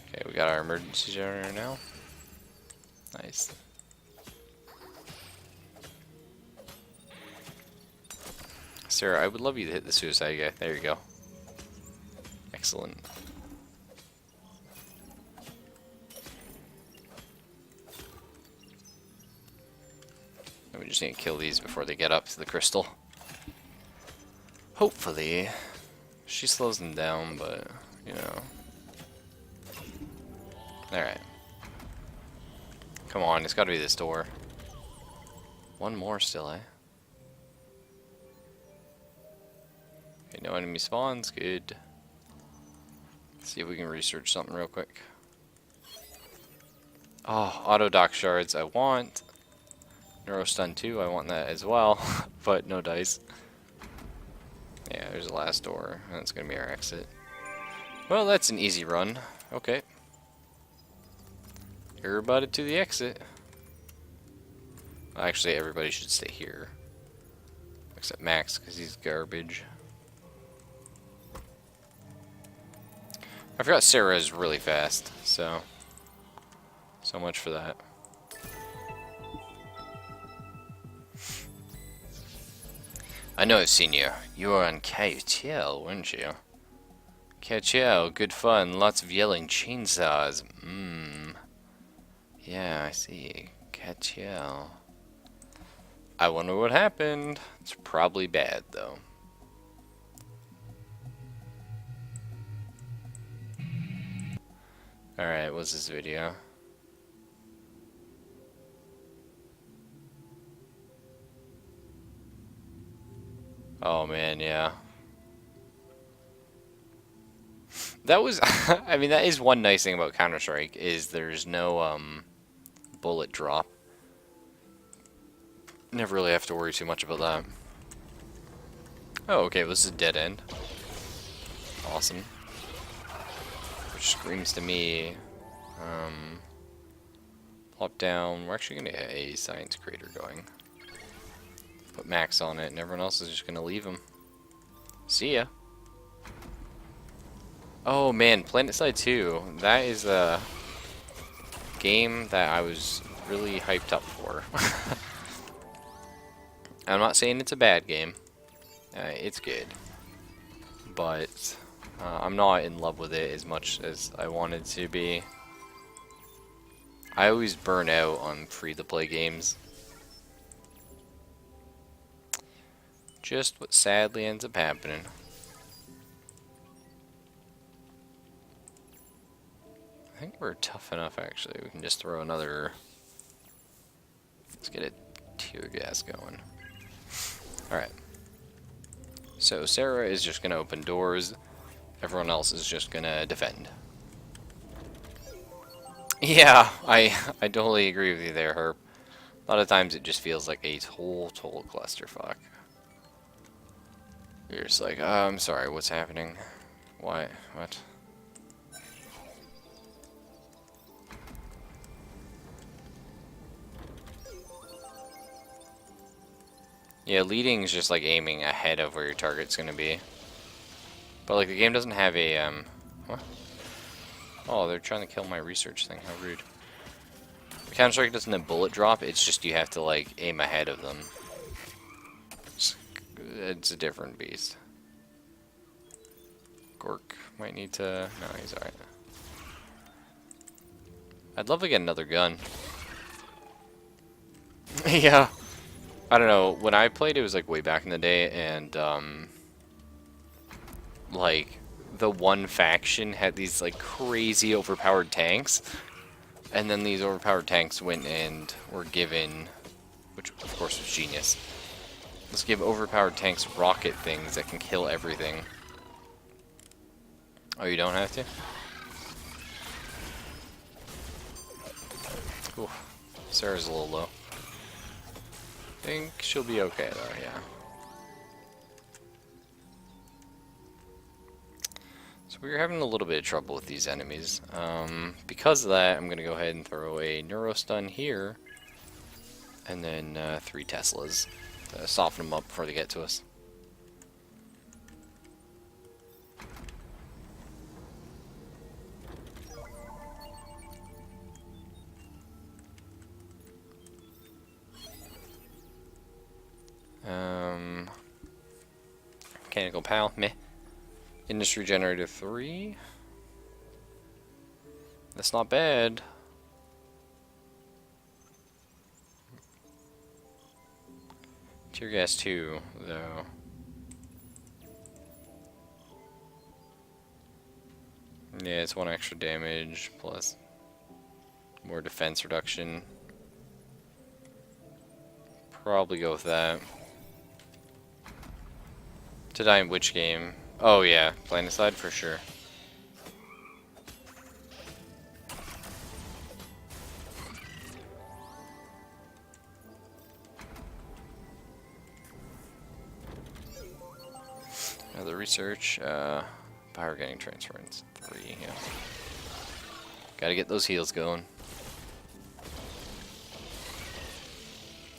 Okay, we got our emergency generator now. Nice. Sarah, I would love you to hit the suicide guy. There you go. Excellent. And we just need to kill these before they get up to the crystal. Hopefully. She slows them down, but, you know. Alright. Come on, it's gotta be this door. One more still, eh? Okay, no enemy spawns, good. Let's see if we can research something real quick. Oh, auto dock shards I want. Neurostun 2, I want that as well, but no dice. Yeah, there's the last door, and that's gonna be our exit. Well, that's an easy run. Okay. Everybody to the exit. Actually, everybody should stay here. Except Max, because he's garbage. I forgot Sarah is really fast, so much for that. I know I've seen you. You were on KTL, weren't you? KTL, good fun, lots of yelling chainsaws. Mmm. Yeah, I see. Catchiel. I wonder what happened. It's probably bad, though. Alright, what's this video? Oh man, yeah. That was, I mean, that is one nice thing about Counter-Strike, is there's no, bullet drop. Never really have to worry too much about that. Oh, okay, well, this is a dead end. Awesome. Which screams to me, plop down. We're actually gonna get a science creator going. Put Max on it, and everyone else is just gonna leave him. See ya. Oh man, PlanetSide 2. That is a game that I was really hyped up for. I'm not saying it's a bad game. It's good. But I'm not in love with it as much as I wanted to be. I always burn out on free-to-play games. Just what sadly ends up happening. I think we're tough enough, actually. We can just throw another... Let's get a tear gas going. Alright. So Sarah is just going to open doors. Everyone else is just going to defend. Yeah, I totally agree with you there, Herb. A lot of times it just feels like a total clusterfuck. You're just like, I'm sorry, what's happening? Why? What? Yeah, leading is just like aiming ahead of where your target's gonna be. But like the game doesn't have a what? Oh, they're trying to kill my research thing. How rude. Counter-Strike doesn't have bullet drop. It's just you have to like aim ahead of them. It's a different beast. Gork might need to. No, he's alright. I'd love to get another gun. Yeah. I don't know. When I played, it was like way back in the day, and like the one faction had these like crazy overpowered tanks, and then these overpowered tanks went and were given, which of course was genius. Let's give overpowered tanks rocket things that can kill everything. Oh, you don't have to? Ooh, Sarah's a little low. I think she'll be okay though, yeah. So we're having a little bit of trouble with these enemies. Because of that, I'm going to go ahead and throw a Neurostun here. And then 3 Teslas to soften them up before they get to us. Mechanical Pal, meh. Industry Generator 3. That's not bad. Tear Gas 2, though. Yeah, it's 1 extra damage, plus more defense reduction. Probably go with that. To die in which game? Oh yeah, PlanetSide for sure. Another research. Power getting transference 3. Yeah. Gotta get those heals going.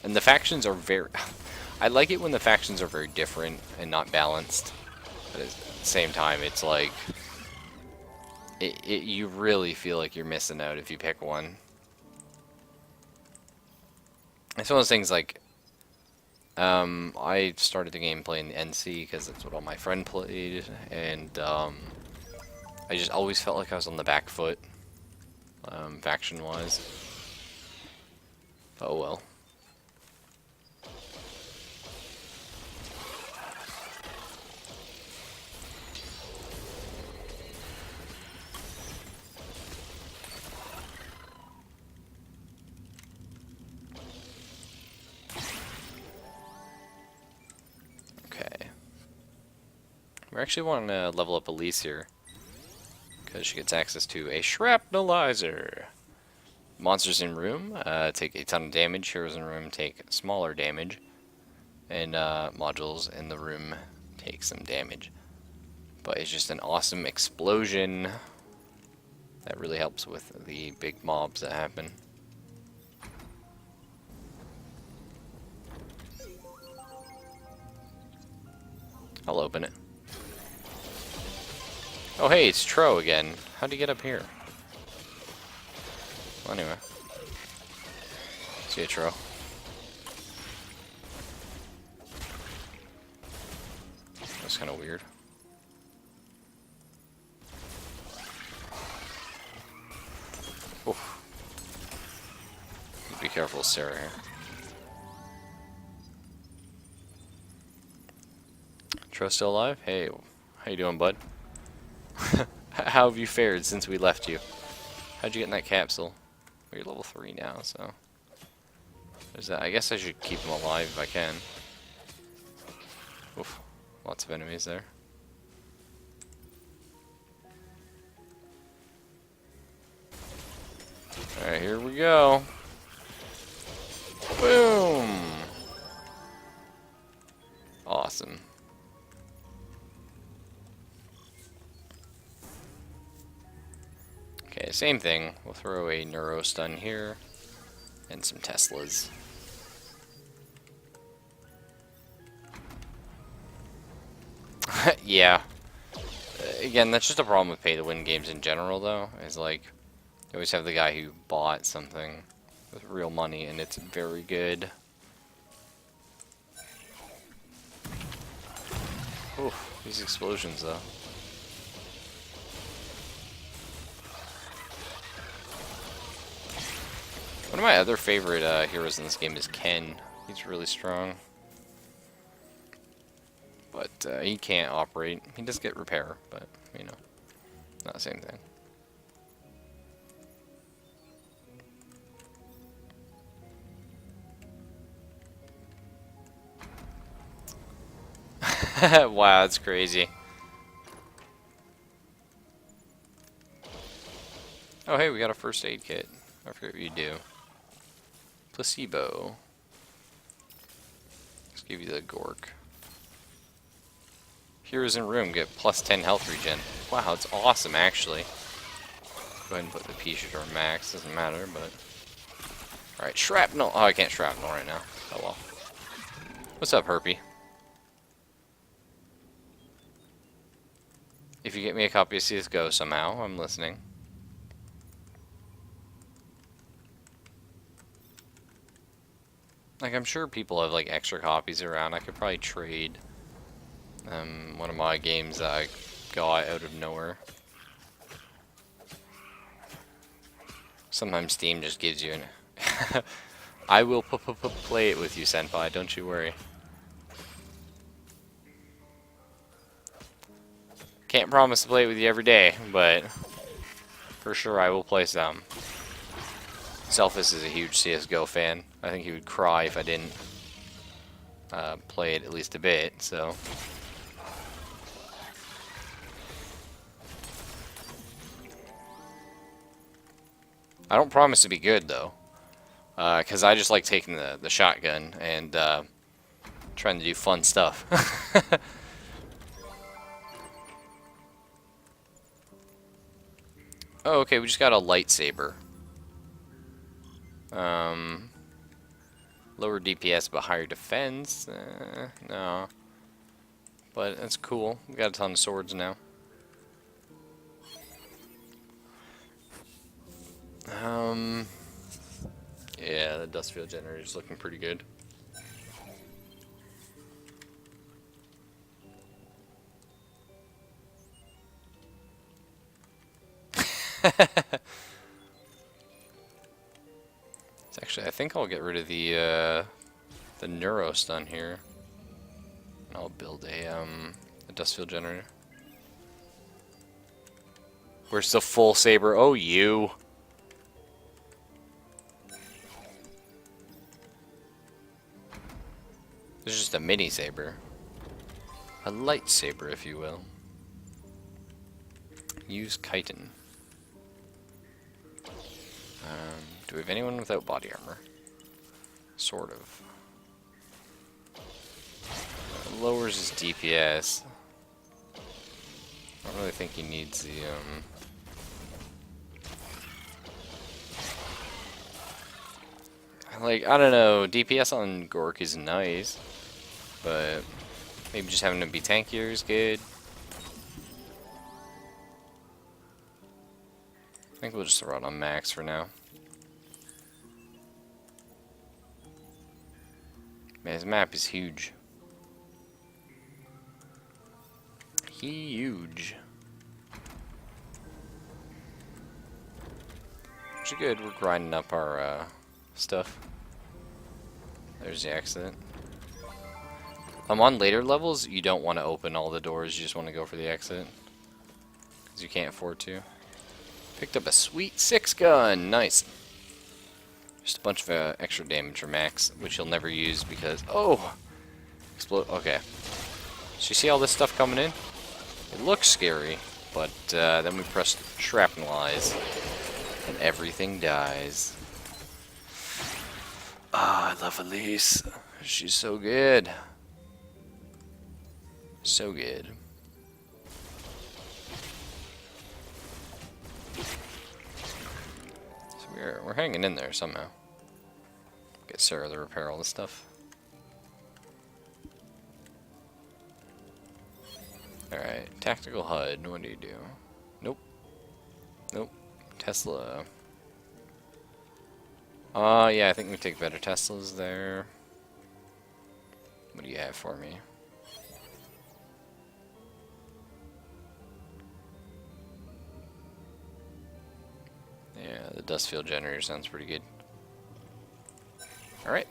And the factions are very. I like it when the factions are very different and not balanced. But at the same time, it's like you really feel like you're missing out if you pick one. It's one of those things like I started the game playing the NC because that's what all my friends played, and I just always felt like I was on the back foot, faction-wise. Oh well. Okay. We actually want to level up Elise here, because she gets access to a shrapnelizer. Monsters in room take a ton of damage. Heroes in room take smaller damage. And modules in the room take some damage. But it's just an awesome explosion that really helps with the big mobs that happen. I'll open it. Oh hey, it's Tro again. How'd you get up here? Well, anyway. See you, Tro. That's kind of weird. Oof. Be careful, Sarah here. Tro still alive? Hey, how you doing, bud? How have you fared since we left you? How'd you get in that capsule? Well, you're level 3 now, so... There's that. I guess I should keep him alive if I can. Oof. Lots of enemies there. Alright, here we go. Boom! Awesome. Okay, same thing. We'll throw a Neuro Stun here. And some Teslas. Yeah. Again, that's just a problem with pay-to-win games in general, though. Is like, you always have the guy who bought something with real money, and it's very good. Oof, these explosions, though. One of my other favorite heroes in this game is Ken. He's really strong. But he can't operate. He does get repair, but, you know, not the same thing. Wow, that's crazy. Oh, hey, we got a first aid kit. I forget what you do. Placebo. Let's give you the Gork. Heroes in room get plus 10 health regen. Wow, it's awesome, actually. Go ahead and put the P-Shooter max. Doesn't matter, but... Alright, shrapnel. Oh, I can't shrapnel right now. Oh, well. What's up, Herpy? If you get me a copy of CSGO somehow, I'm listening. Like, I'm sure people have, like, extra copies around. I could probably trade one of my games that I got out of nowhere. Sometimes Steam just gives you an... I will play it with you, Senpai, don't you worry. Can't promise to play it with you every day, but for sure I will play some. Selphus is a huge CSGO fan. I think he would cry if I didn't play it at least a bit, so... I don't promise to be good, though. Because I just like taking the shotgun and trying to do fun stuff. Oh, okay, we just got a lightsaber. Lower DPS but higher defense? No. But that's cool. We got a ton of swords now. Yeah, the dust field generator is looking pretty good. It's actually, I think I'll get rid of the neuro stun here. And I'll build a dust field generator. Where's the full saber? Oh, you. This is just a mini saber. A lightsaber, if you will. Use chitin. Do we have anyone without body armor? Sort of. It lowers his DPS. I don't really think he needs the, like, I don't know, DPS on Gork is nice, but maybe just having him be tankier is good. I think we'll just throw it on max for now. Man, his map is huge. Huge. Which is good, we're grinding up our stuff. There's the accident. On later levels, you don't want to open all the doors, you just want to go for the exit. Because you can't afford to. Picked up a sweet 6 gun, nice. Just a bunch of extra damage for max, which he'll never use because, oh! Explode, okay. So you see all this stuff coming in? It looks scary, but then we press shrapnelize, and everything dies. Ah, I love Elise. She's so good. So good. So we're hanging in there somehow. Get Sarah to repair all this stuff. Alright, tactical HUD, what do you do? Nope. Nope. Tesla. Yeah, I think we take better Teslas there. What do you have for me? Yeah, the dust field generator sounds pretty good. Alright.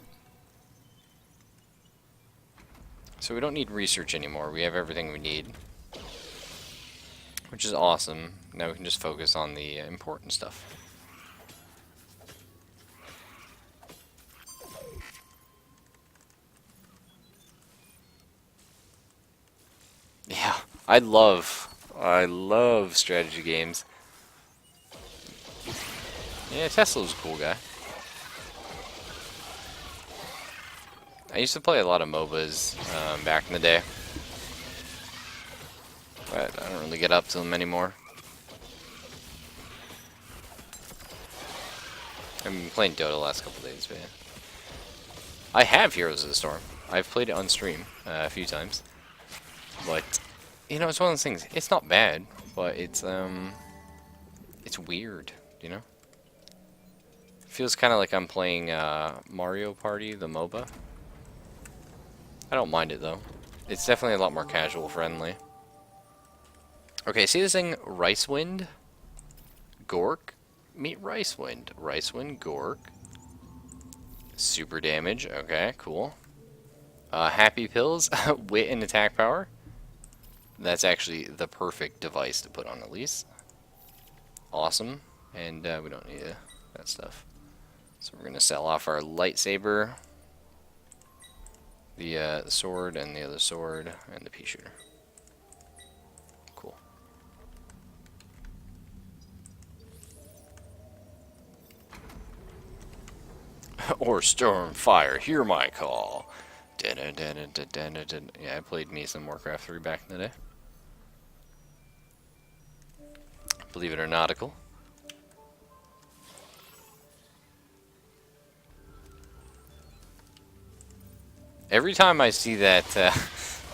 So we don't need research anymore. We have everything we need. Which is awesome. Now we can just focus on the important stuff. Yeah, I love strategy games. Yeah, Tesla's a cool guy. I used to play a lot of MOBAs back in the day. But I don't really get up to them anymore. I've been playing Dota the last couple days, but yeah. I have Heroes of the Storm. I've played it on stream a few times. But, you know, it's one of those things. It's not bad, but it's weird, you know? It feels kind of like I'm playing Mario Party, the MOBA. I don't mind it, though. It's definitely a lot more casual friendly. Okay, see this thing? Ricewind? Gork? Meet Ricewind. Ricewind, Gork. Super damage. Okay, cool. Happy Pills. Wit and attack power. That's actually the perfect device to put on Elise. Awesome. And we don't need that stuff. So we're going to sell off our lightsaber. The sword and the other sword and the pea shooter. Cool. Or storm fire, hear my call. Yeah, I played me some Warcraft 3 back in the day. Believe it or nautical. Every time I see that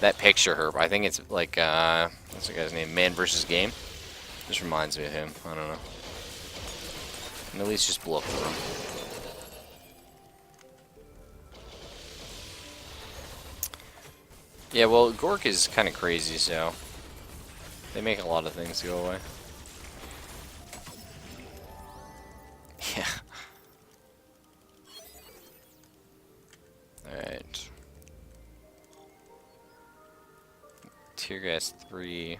that picture, Herb, I think it's like what's the guy's name? Man vs. Game. Just reminds me of him. I don't know. And at least just blow up the room. Yeah, well, Gork is kind of crazy, so they make a lot of things go away. Yeah. tear gas 3.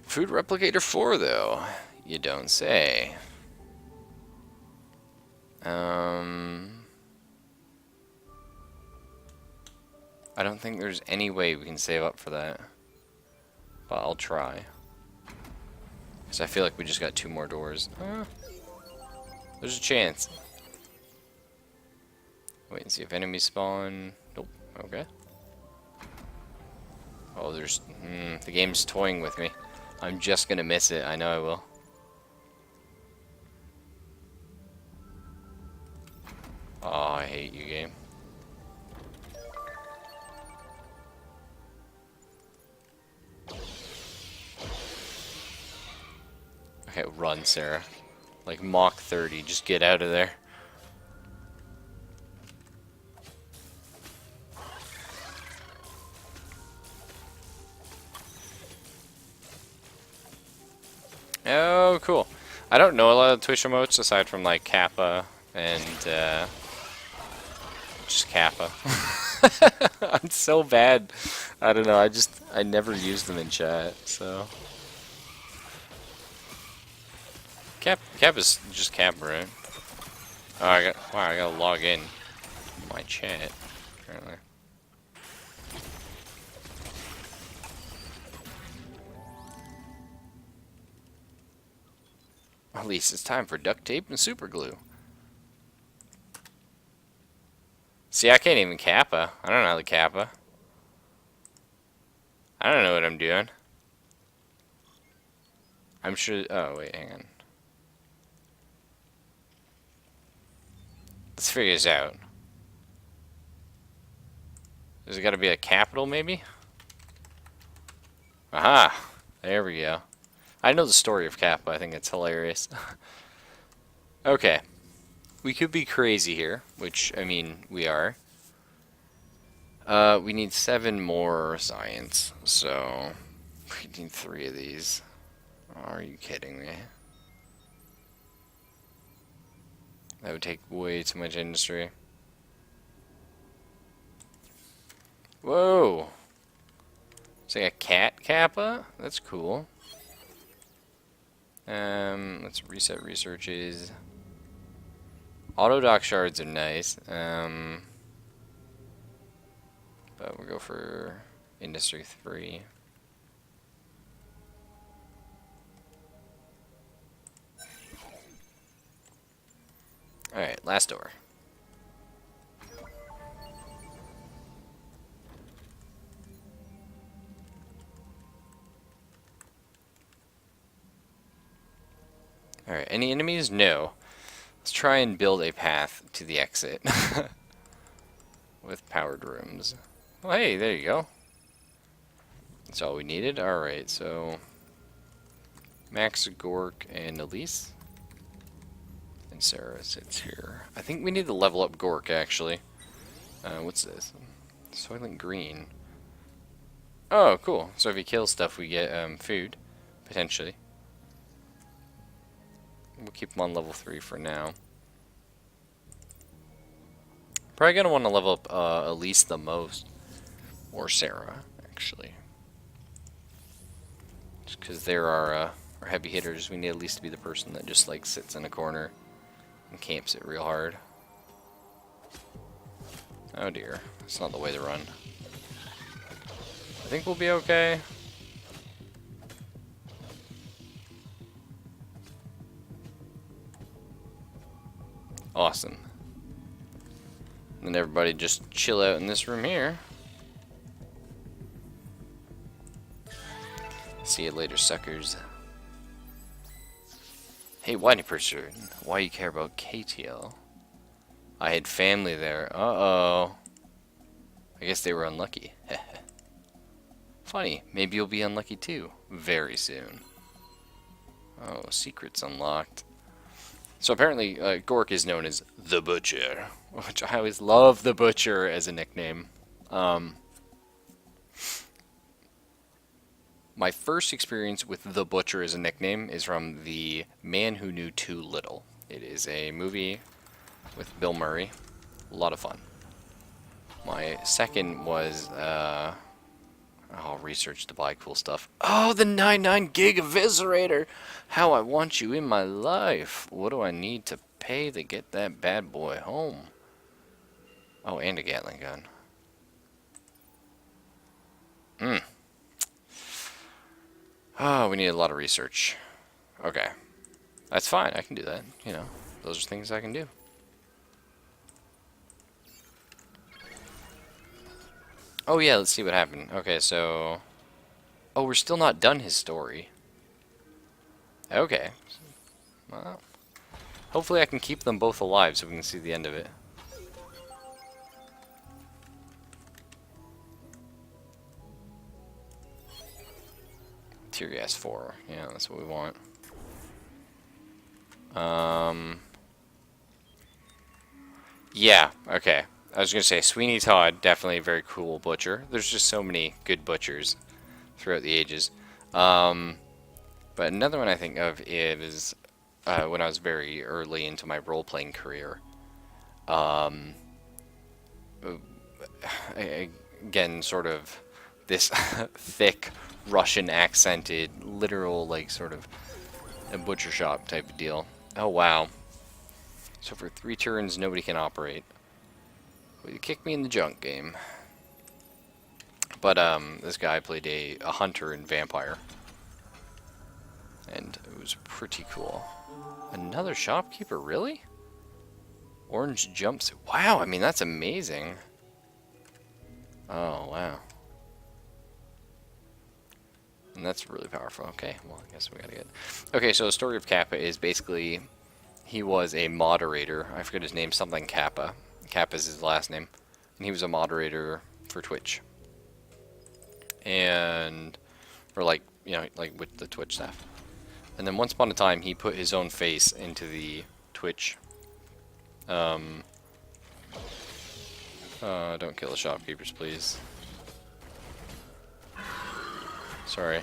Food replicator 4, though. You don't say. I don't think there's any way we can save up for that. But I'll try. Because I feel like we just got 2 more doors. There's a chance. Wait and see if enemies spawn. Nope. Okay. Oh, there's... the game's toying with me. I'm just gonna miss it. I know I will. Oh, I hate you, game. Okay, run, Sarah. Like Mach 30. Just get out of there. Oh, cool. I don't know a lot of Twitch emotes aside from like Kappa and just Kappa. I'm so bad. I don't know. I never use them in chat, so. Kappa's just Kappa, right? Oh, I gotta log in my chat apparently. At least it's time for duct tape and super glue. See, I can't even Kappa. I don't know how to Kappa. I don't know what I'm doing. I'm sure... Oh, wait, hang on. Let's figure this out. There's got to be a capital, maybe? Aha! There we go. I know the story of Kappa. I think it's hilarious. Okay. We could be crazy here, which, I mean, we are. We need 7 more science, so we need 3 of these. Are you kidding me? That would take way too much industry. Whoa! It's like a cat Kappa? That's cool. Let's reset researches. Auto dock shards are nice. But we'll go for industry 3. Alright, last door. Alright, any enemies? No. Let's try and build a path to the exit. With powered rooms. Oh, hey, there you go. That's all we needed. Alright, so... Max, Gork, and Elise. And Sarah sits here. I think we need to level up Gork, actually. What's this? Soylent Green. Oh, cool. So if you kill stuff, we get food, potentially. We'll keep him on level 3 for now. Probably gonna want to level up Elise the most. Or Sarah, actually. Just because they're our heavy hitters, we need Elise to be the person that just like sits in a corner and camps it real hard. Oh dear, that's not the way to run. I think we'll be okay. Awesome. And everybody just chill out in this room here. See you later, suckers. Hey, Whitey Pursuit, why you care about KTL? I had family there. Uh-oh. I guess they were unlucky. Funny, maybe you'll be unlucky too. Very soon. Oh, secrets unlocked. So apparently, Gork is known as the Butcher, which I always love the Butcher as a nickname. My first experience with the Butcher as a nickname is from The Man Who Knew Too Little. It is a movie with Bill Murray. A lot of fun. My second was, research to buy cool stuff. Oh, the 99 gig eviscerator! How I want you in my life. What do I need to pay to get that bad boy home? Oh, and a Gatling gun. Oh, we need a lot of research. Okay. That's fine, I can do that. You know, those are things I can do. Oh yeah, let's see what happened. Okay, so... Oh, we're still not done his story. Okay. Well, hopefully I can keep them both alive so we can see the end of it. Tier gas 4. Yeah, that's what we want. Yeah, okay. I was going to say, Sweeney Todd, definitely a very cool butcher. There's just so many good butchers throughout the ages. But another one I think of is when I was very early into my role-playing career. Again, sort of this thick, Russian accented, literal, like, sort of a butcher shop type of deal. Oh, wow. So for 3 turns, nobody can operate. Well, you kicked me in the junk game. But, this guy played a hunter and vampire. And it was pretty cool. Another shopkeeper, really? Orange jumpsuit. Wow, I mean, that's amazing. Oh, wow. And that's really powerful. Okay, well, I guess we gotta get... Okay, so the story of Kappa is basically... He was a moderator. I forget his name, something Kappa. Kappa is his last name. And he was a moderator for Twitch. And... Or like, you know, like with the Twitch staff. And then once upon a time, he put his own face into the Twitch. Don't kill the shopkeepers, please. Sorry.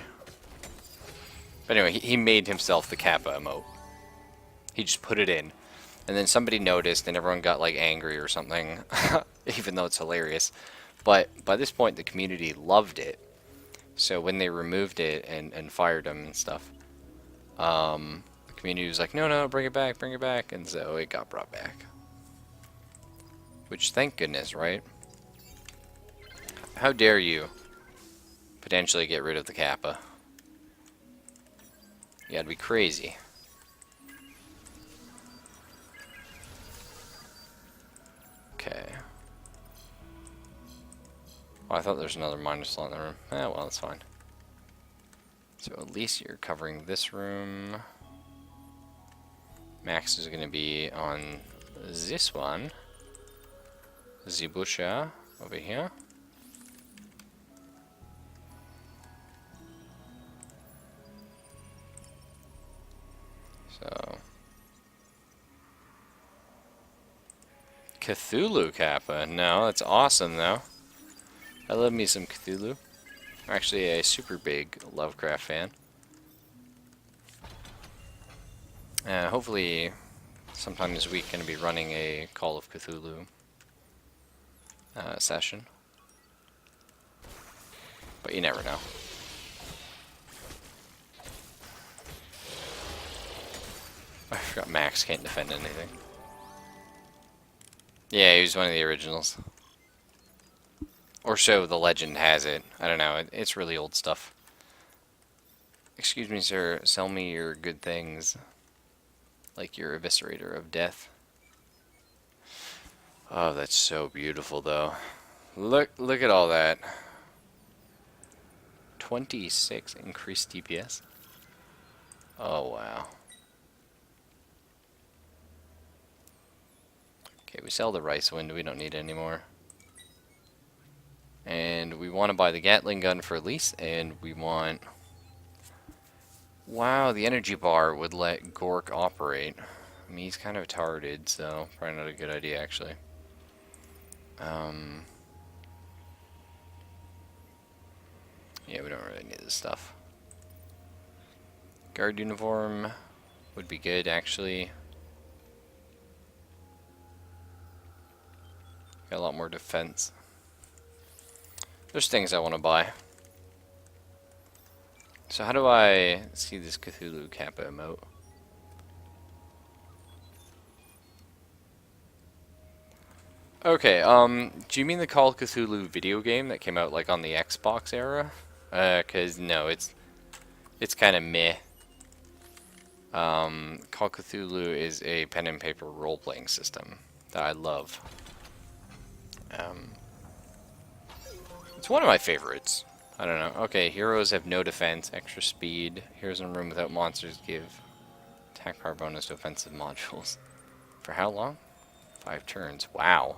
But anyway, he made himself the Kappa emote. He just put it in. And then somebody noticed and everyone got like angry or something. Even though it's hilarious. But by this point, the community loved it. So when they removed it and fired him and stuff, the community was like, no, bring it back, bring it back. And so it got brought back. Which, thank goodness, right? How dare you potentially get rid of the Kappa? You gotta be crazy. Okay. Oh, I thought there was another miner slot in the room. Eh, well, that's fine. So at least you're covering this room. Max is gonna be on this one. Zibusha over here. So Cthulhu Kappa. No, that's awesome though. I love me some Cthulhu. I'm actually a super big Lovecraft fan. Hopefully sometime this week gonna be running a Call of Cthulhu session. But you never know. I forgot Max can't defend anything. Yeah, he was one of the originals. Or so the legend has it. I don't know, it's really old stuff. Excuse me, sir, sell me your good things. Like your eviscerator of death. Oh, that's so beautiful though. Look at all that. 26 increased DPS. Oh wow. Okay, we sell the rice wind, we don't need it anymore. And we want to buy the Gatling gun for lease, and we want... Wow, the energy bar would let Gork operate. I mean, he's kind of retarded, so probably not a good idea, actually. Yeah, we don't really need this stuff. Guard uniform would be good, actually. Got a lot more defense. There's things I want to buy. So how do I see this Cthulhu Kappa emote? Okay, do you mean the Call of Cthulhu video game that came out like on the Xbox era? 'Cause no, it's kind of meh. Call of Cthulhu is a pen and paper role-playing system that I love. Um, it's one of my favorites. I don't know. Okay, heroes have no defense, extra speed. Heroes in a room without monsters give attack power bonus to offensive modules. For how long? 5 turns. Wow.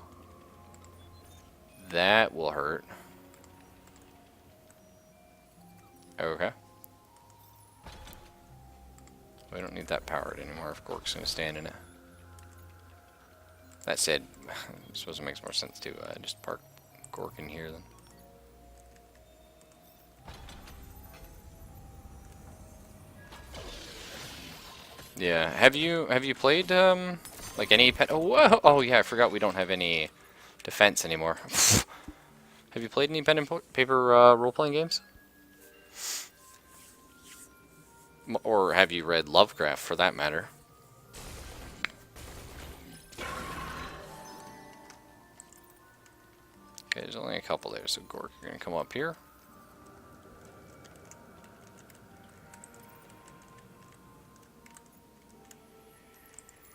That will hurt. Okay. We don't need that powered anymore if Gork's going to stand in it. That said, I suppose it makes more sense to just park Gork in here then. Yeah. Have you played like any pen? Oh, whoa! Oh yeah, I forgot we don't have any defense anymore. Have you played any pen and paper role-playing games? Or have you read Lovecraft, for that matter? Okay, there's only a couple there, so Gork, you're gonna come up here.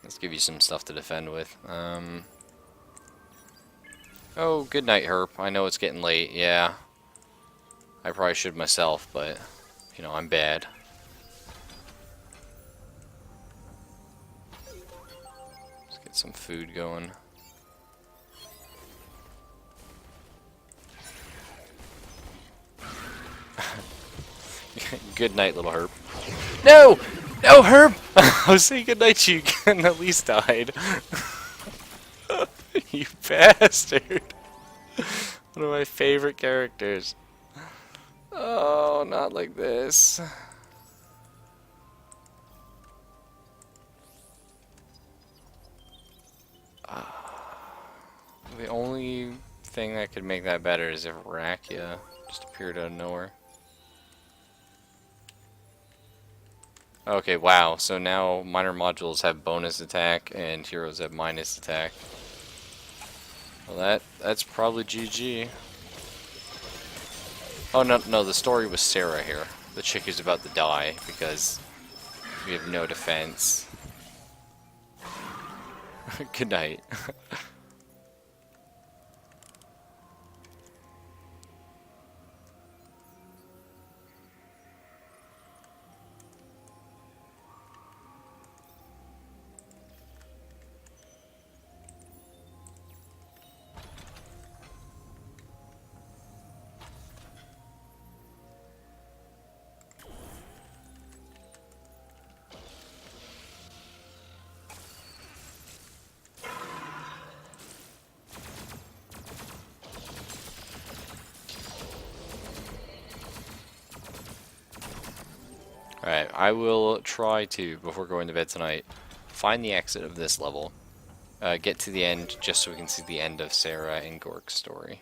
Let's give you some stuff to defend with. Oh, good night, Herp. I know it's getting late, yeah. I probably should myself, but, you know, I'm bad. Let's get some food going. Good night, little Herp. No! No, Herp! I was saying good night to you again, at least died. You bastard. One of my favorite characters. Oh, not like this. The only thing that could make that better is if Rakia just appeared out of nowhere. Okay, wow. So now minor modules have bonus attack and heroes have minus attack. Well, that's probably GG. Oh no, the story was Sarah here. The chick who's about to die because we have no defense. Good night. Alright, I will try to, before going to bed tonight, find the exit of this level. Get to the end, just so we can see the end of Sarah and Gork's story.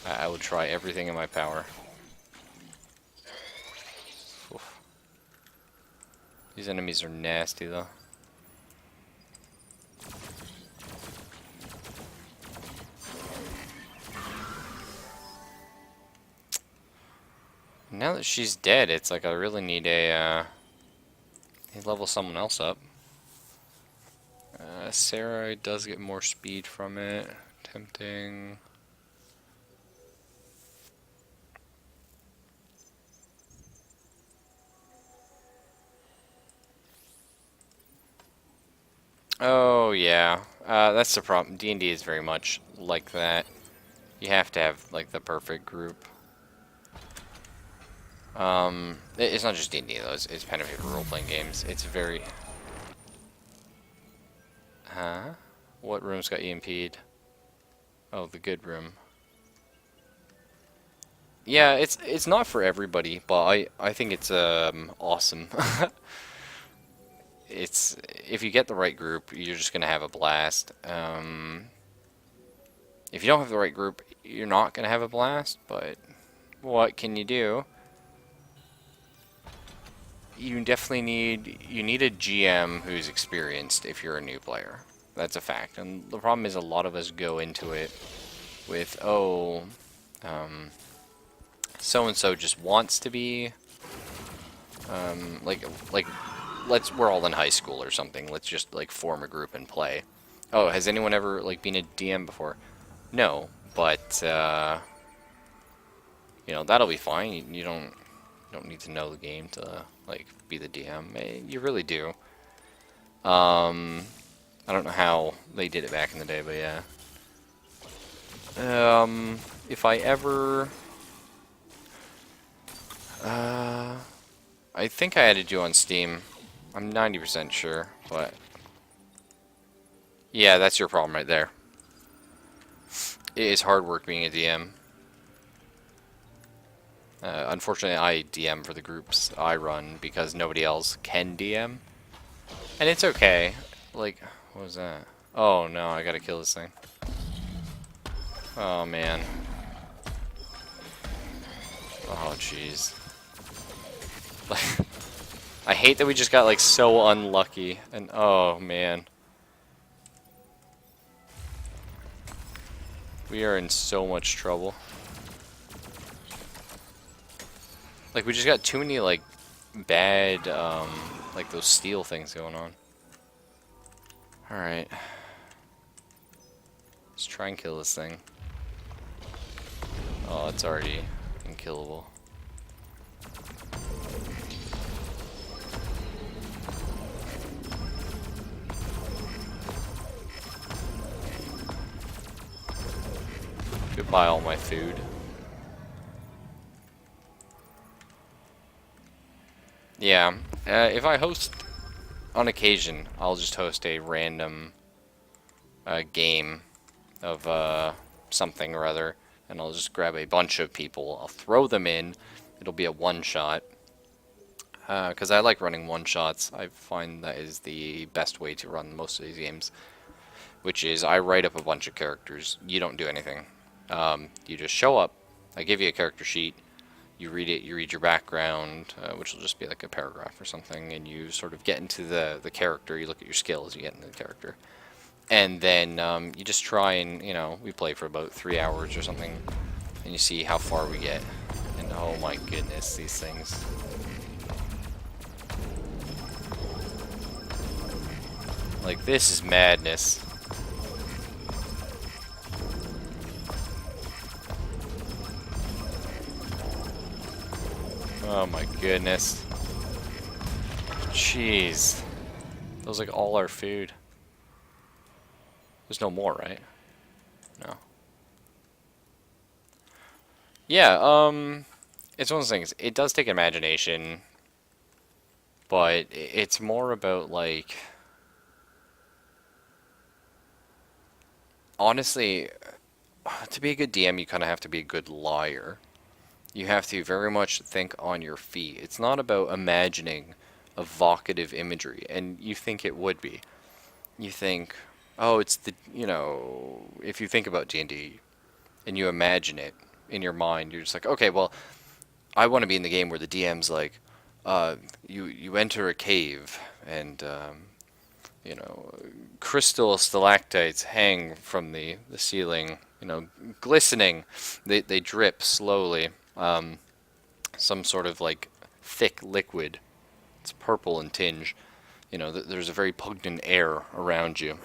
I will try everything in my power. Oof. These enemies are nasty, though. Now that she's dead, it's like I really need a level someone else up. Sarah does get more speed from it. Tempting. Oh yeah, that's the problem. D&D is very much like that. You have to have like the perfect group. It's not just D&D though. It's pen and paper role-playing games. It's very. Huh? What room's got EMP'd? Oh, the good room. Yeah, it's not for everybody, but I think it's awesome. It's if you get the right group, you're just gonna have a blast. If you don't have the right group, you're not going to have a blast, but what can you do? You definitely need a GM who's experienced if you're a new player. That's a fact. And the problem is a lot of us go into it with, oh, so and so just wants to be like we're all in high school or something. Let's just like form a group and play. Oh, has anyone ever like been a DM before? No, but that'll be fine. You don't need to know the game to like be the DM. You really do. I don't know how they did it back in the day, but yeah. If I ever, I think I had to do on Steam. I'm 90% sure, but yeah, that's your problem right there. It is hard work being a DM. Unfortunately, I DM for the groups I run because nobody else can DM. And it's okay. Like, what was that? Oh no, I gotta kill this thing. Oh man. Oh jeez. Like, I hate that we just got like so unlucky. And oh man. We are in so much trouble. Like, we just got too many, like, bad, like, those steel things going on. Alright. Let's try and kill this thing. Oh, it's already unkillable. Goodbye, all my food. Yeah, if I host on occasion, I'll just host a random game of something or other, and I'll just grab a bunch of people. I'll throw them in. It'll be a one-shot. Because I like running one-shots. I find that is the best way to run most of these games. Which is, I write up a bunch of characters. You don't do anything. You just show up. I give you a character sheet. You read it, you read your background, which will just be like a paragraph or something, and you sort of get into the character, you look at your skills, you get into the character. And then you just try and, we play for about 3 hours or something, and you see how far we get. And oh my goodness, these things. Like, this is madness. Oh my goodness. Jeez. That was like all our food. There's no more, right? No. Yeah, it's one of those things. It does take imagination, but it's more about like, honestly, to be a good DM, you kind of have to be a good liar. You have to very much think on your feet. It's not about imagining evocative imagery, and you think it would be. You think, oh, it's the, if you think about D&D and you imagine it in your mind, you're just like, okay, well, I want to be in the game where the DM's like, you enter a cave and, crystal stalactites hang from the ceiling, glistening. They drip slowly. Some sort of like thick liquid. It's purple in tinge. There's a very pungent air around you.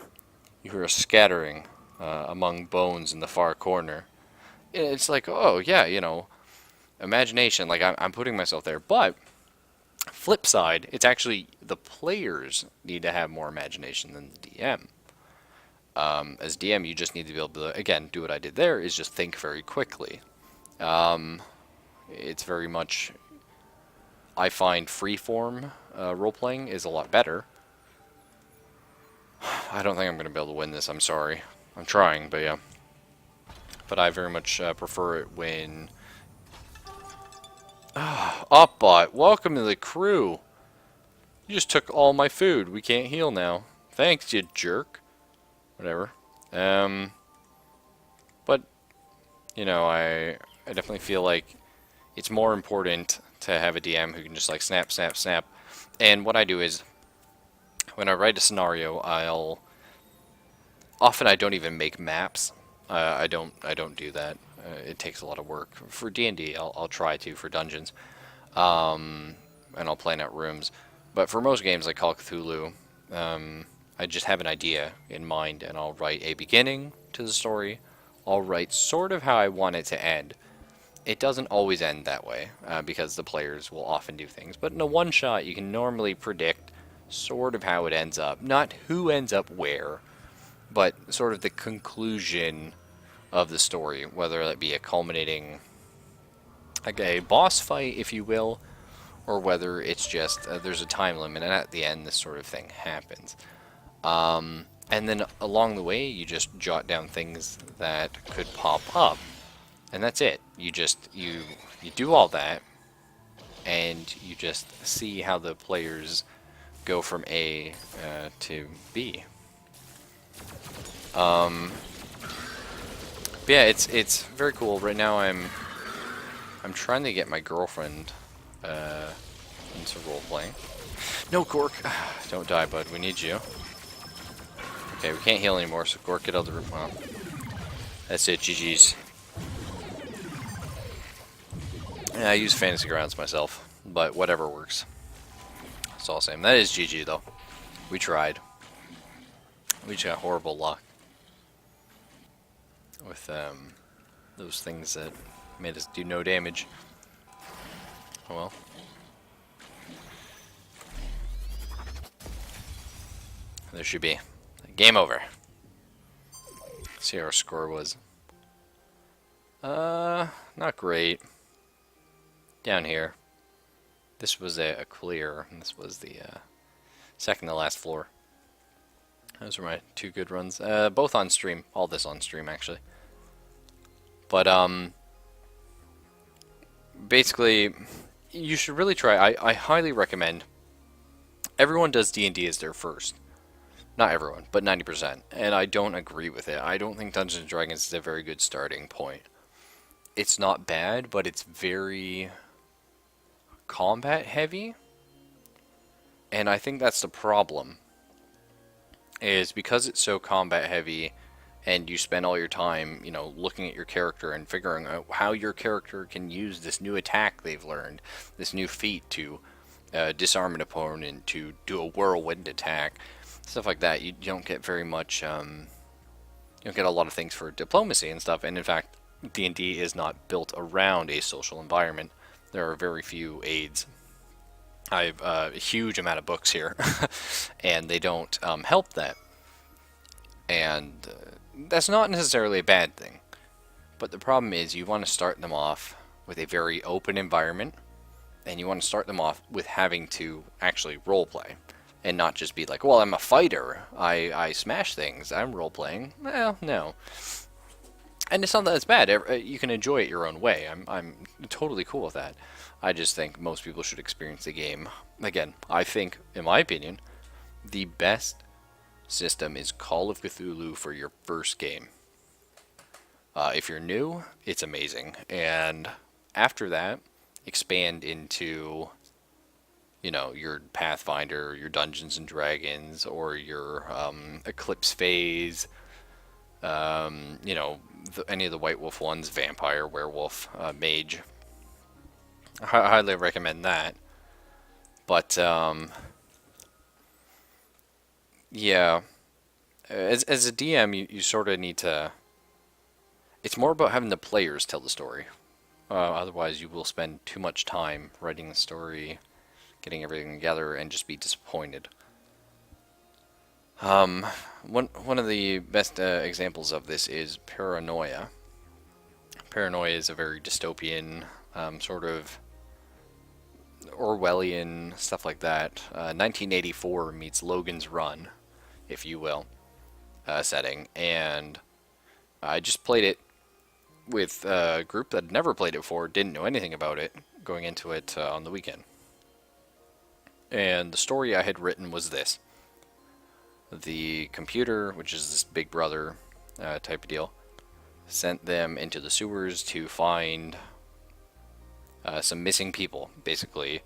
You hear a scattering among bones in the far corner. It's like, oh yeah, imagination. Like I'm putting myself there. But flip side, it's actually the players need to have more imagination than the DM. As DM, you just need to be able to, again, do what I did there, is just think very quickly. It's very much, I find freeform role-playing is a lot better. I don't think I'm going to be able to win this, I'm sorry. I'm trying, but yeah. But I very much prefer it when... Upbot, welcome to the crew! You just took all my food, we can't heal now. Thanks, you jerk. Whatever. But But I definitely feel like it's more important to have a DM who can just like snap, snap, snap. And what I do is when I write a scenario, I don't even make maps. I don't do that. It takes a lot of work. For D&D, I'll try to for dungeons, and I'll plan out rooms. But for most games like Call of Cthulhu, I just have an idea in mind, and I'll write a beginning to the story. I'll write sort of how I want it to end. It doesn't always end that way, because the players will often do things. But in a one-shot, you can normally predict sort of how it ends up. Not who ends up where, but sort of the conclusion of the story, whether that be a culminating, like a boss fight, if you will, or whether it's just there's a time limit, and at the end, this sort of thing happens. And then along the way, you just jot down things that could pop up, and that's it. You do all that, and you just see how the players go from A to B. But yeah, it's very cool. Right now, I'm trying to get my girlfriend into role playing. No, Gork, don't die, bud. We need you. Okay, we can't heal anymore, so Gork, get out of the room. Well, that's it. GG's. Yeah, I use Fantasy Grounds myself, but whatever works. It's all the same. That is GG though. We tried. We just got horrible luck with those things that made us do no damage. Oh well. There should be. Game over. Let's see how our score was. Not great. Down here. This was a clear, and this was the second to last floor. Those were my two good runs. Both on stream. All this on stream, actually. But, basically, you should really try. I highly recommend. Everyone does D&D as their first. Not everyone, but 90%. And I don't agree with it. I don't think Dungeons & Dragons is a very good starting point. It's not bad, but it's very combat heavy. And I think that's the problem. Is because it's so combat heavy, and you spend all your time, looking at your character and figuring out how your character can use this new attack they've learned, this new feat to disarm an opponent, to do a whirlwind attack, stuff like that. You don't get very much, you don't get a lot of things for diplomacy and stuff, and in fact, D&D is not built around a social environment. There are very few aids. I have a huge amount of books here, and they don't help that. And that's not necessarily a bad thing. But the problem is you want to start them off with a very open environment, and you want to start them off with having to actually roleplay. And not just be like, well, I'm a fighter. I smash things. I'm role-playing. Well, no. And it's not that it's bad. You can enjoy it your own way. I'm totally cool with that. I just think most people should experience the game. Again, I think, in my opinion, the best system is Call of Cthulhu for your first game. If you're new, it's amazing. And after that, expand into, your Pathfinder, your Dungeons and Dragons, or your Eclipse Phase, any of the White Wolf ones, Vampire, Werewolf, Mage. I highly recommend that. But, yeah. As a DM, you sort of need to... It's more about having the players tell the story. Otherwise, you will spend too much time writing the story, getting everything together, and just be disappointed. One of the best examples of this is Paranoia. Paranoia is a very dystopian, sort of Orwellian, stuff like that. 1984 meets Logan's Run, if you will, setting. And I just played it with a group that had never played it before, didn't know anything about it, going into it on the weekend. And the story I had written was this. The computer, which is this big brother type of deal, sent them into the sewers to find some missing people. Basically,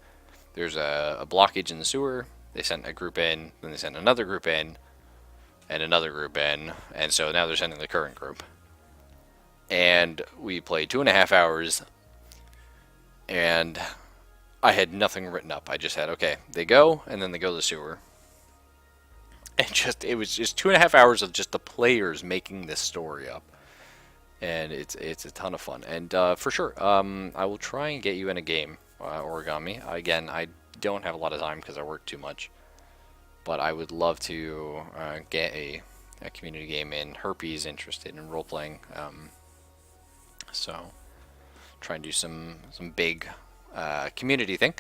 there's a blockage in the sewer. They sent a group in, then they sent another group in, and another group in, and so now they're sending the current group. And we played 2.5 hours, and I had nothing written up. I just had, okay, they go, and then they go to the sewer. And it was just 2.5 hours of just the players making this story up. And it's a ton of fun. And for sure, I will try and get you in a game, Origami. Again, I don't have a lot of time because I work too much. But I would love to get a community game in. Herpes interested in role playing, so try and do some big community thing.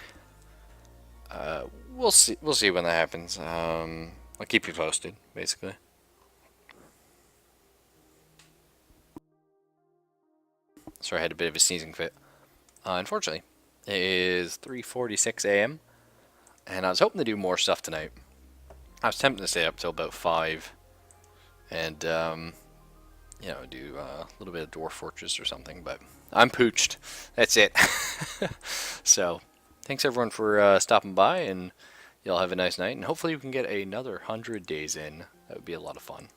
We'll see when that happens. I'll keep you posted, basically. Sorry, I had a bit of a sneezing fit. Unfortunately, it is 3:46 a.m. and I was hoping to do more stuff tonight. I was tempted to stay up till about 5 and, do a little bit of Dwarf Fortress or something, but I'm pooched. That's it. So, thanks everyone for stopping by, and y'all have a nice night, and hopefully we can get another 100 days in. That would be a lot of fun.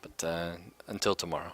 But until tomorrow.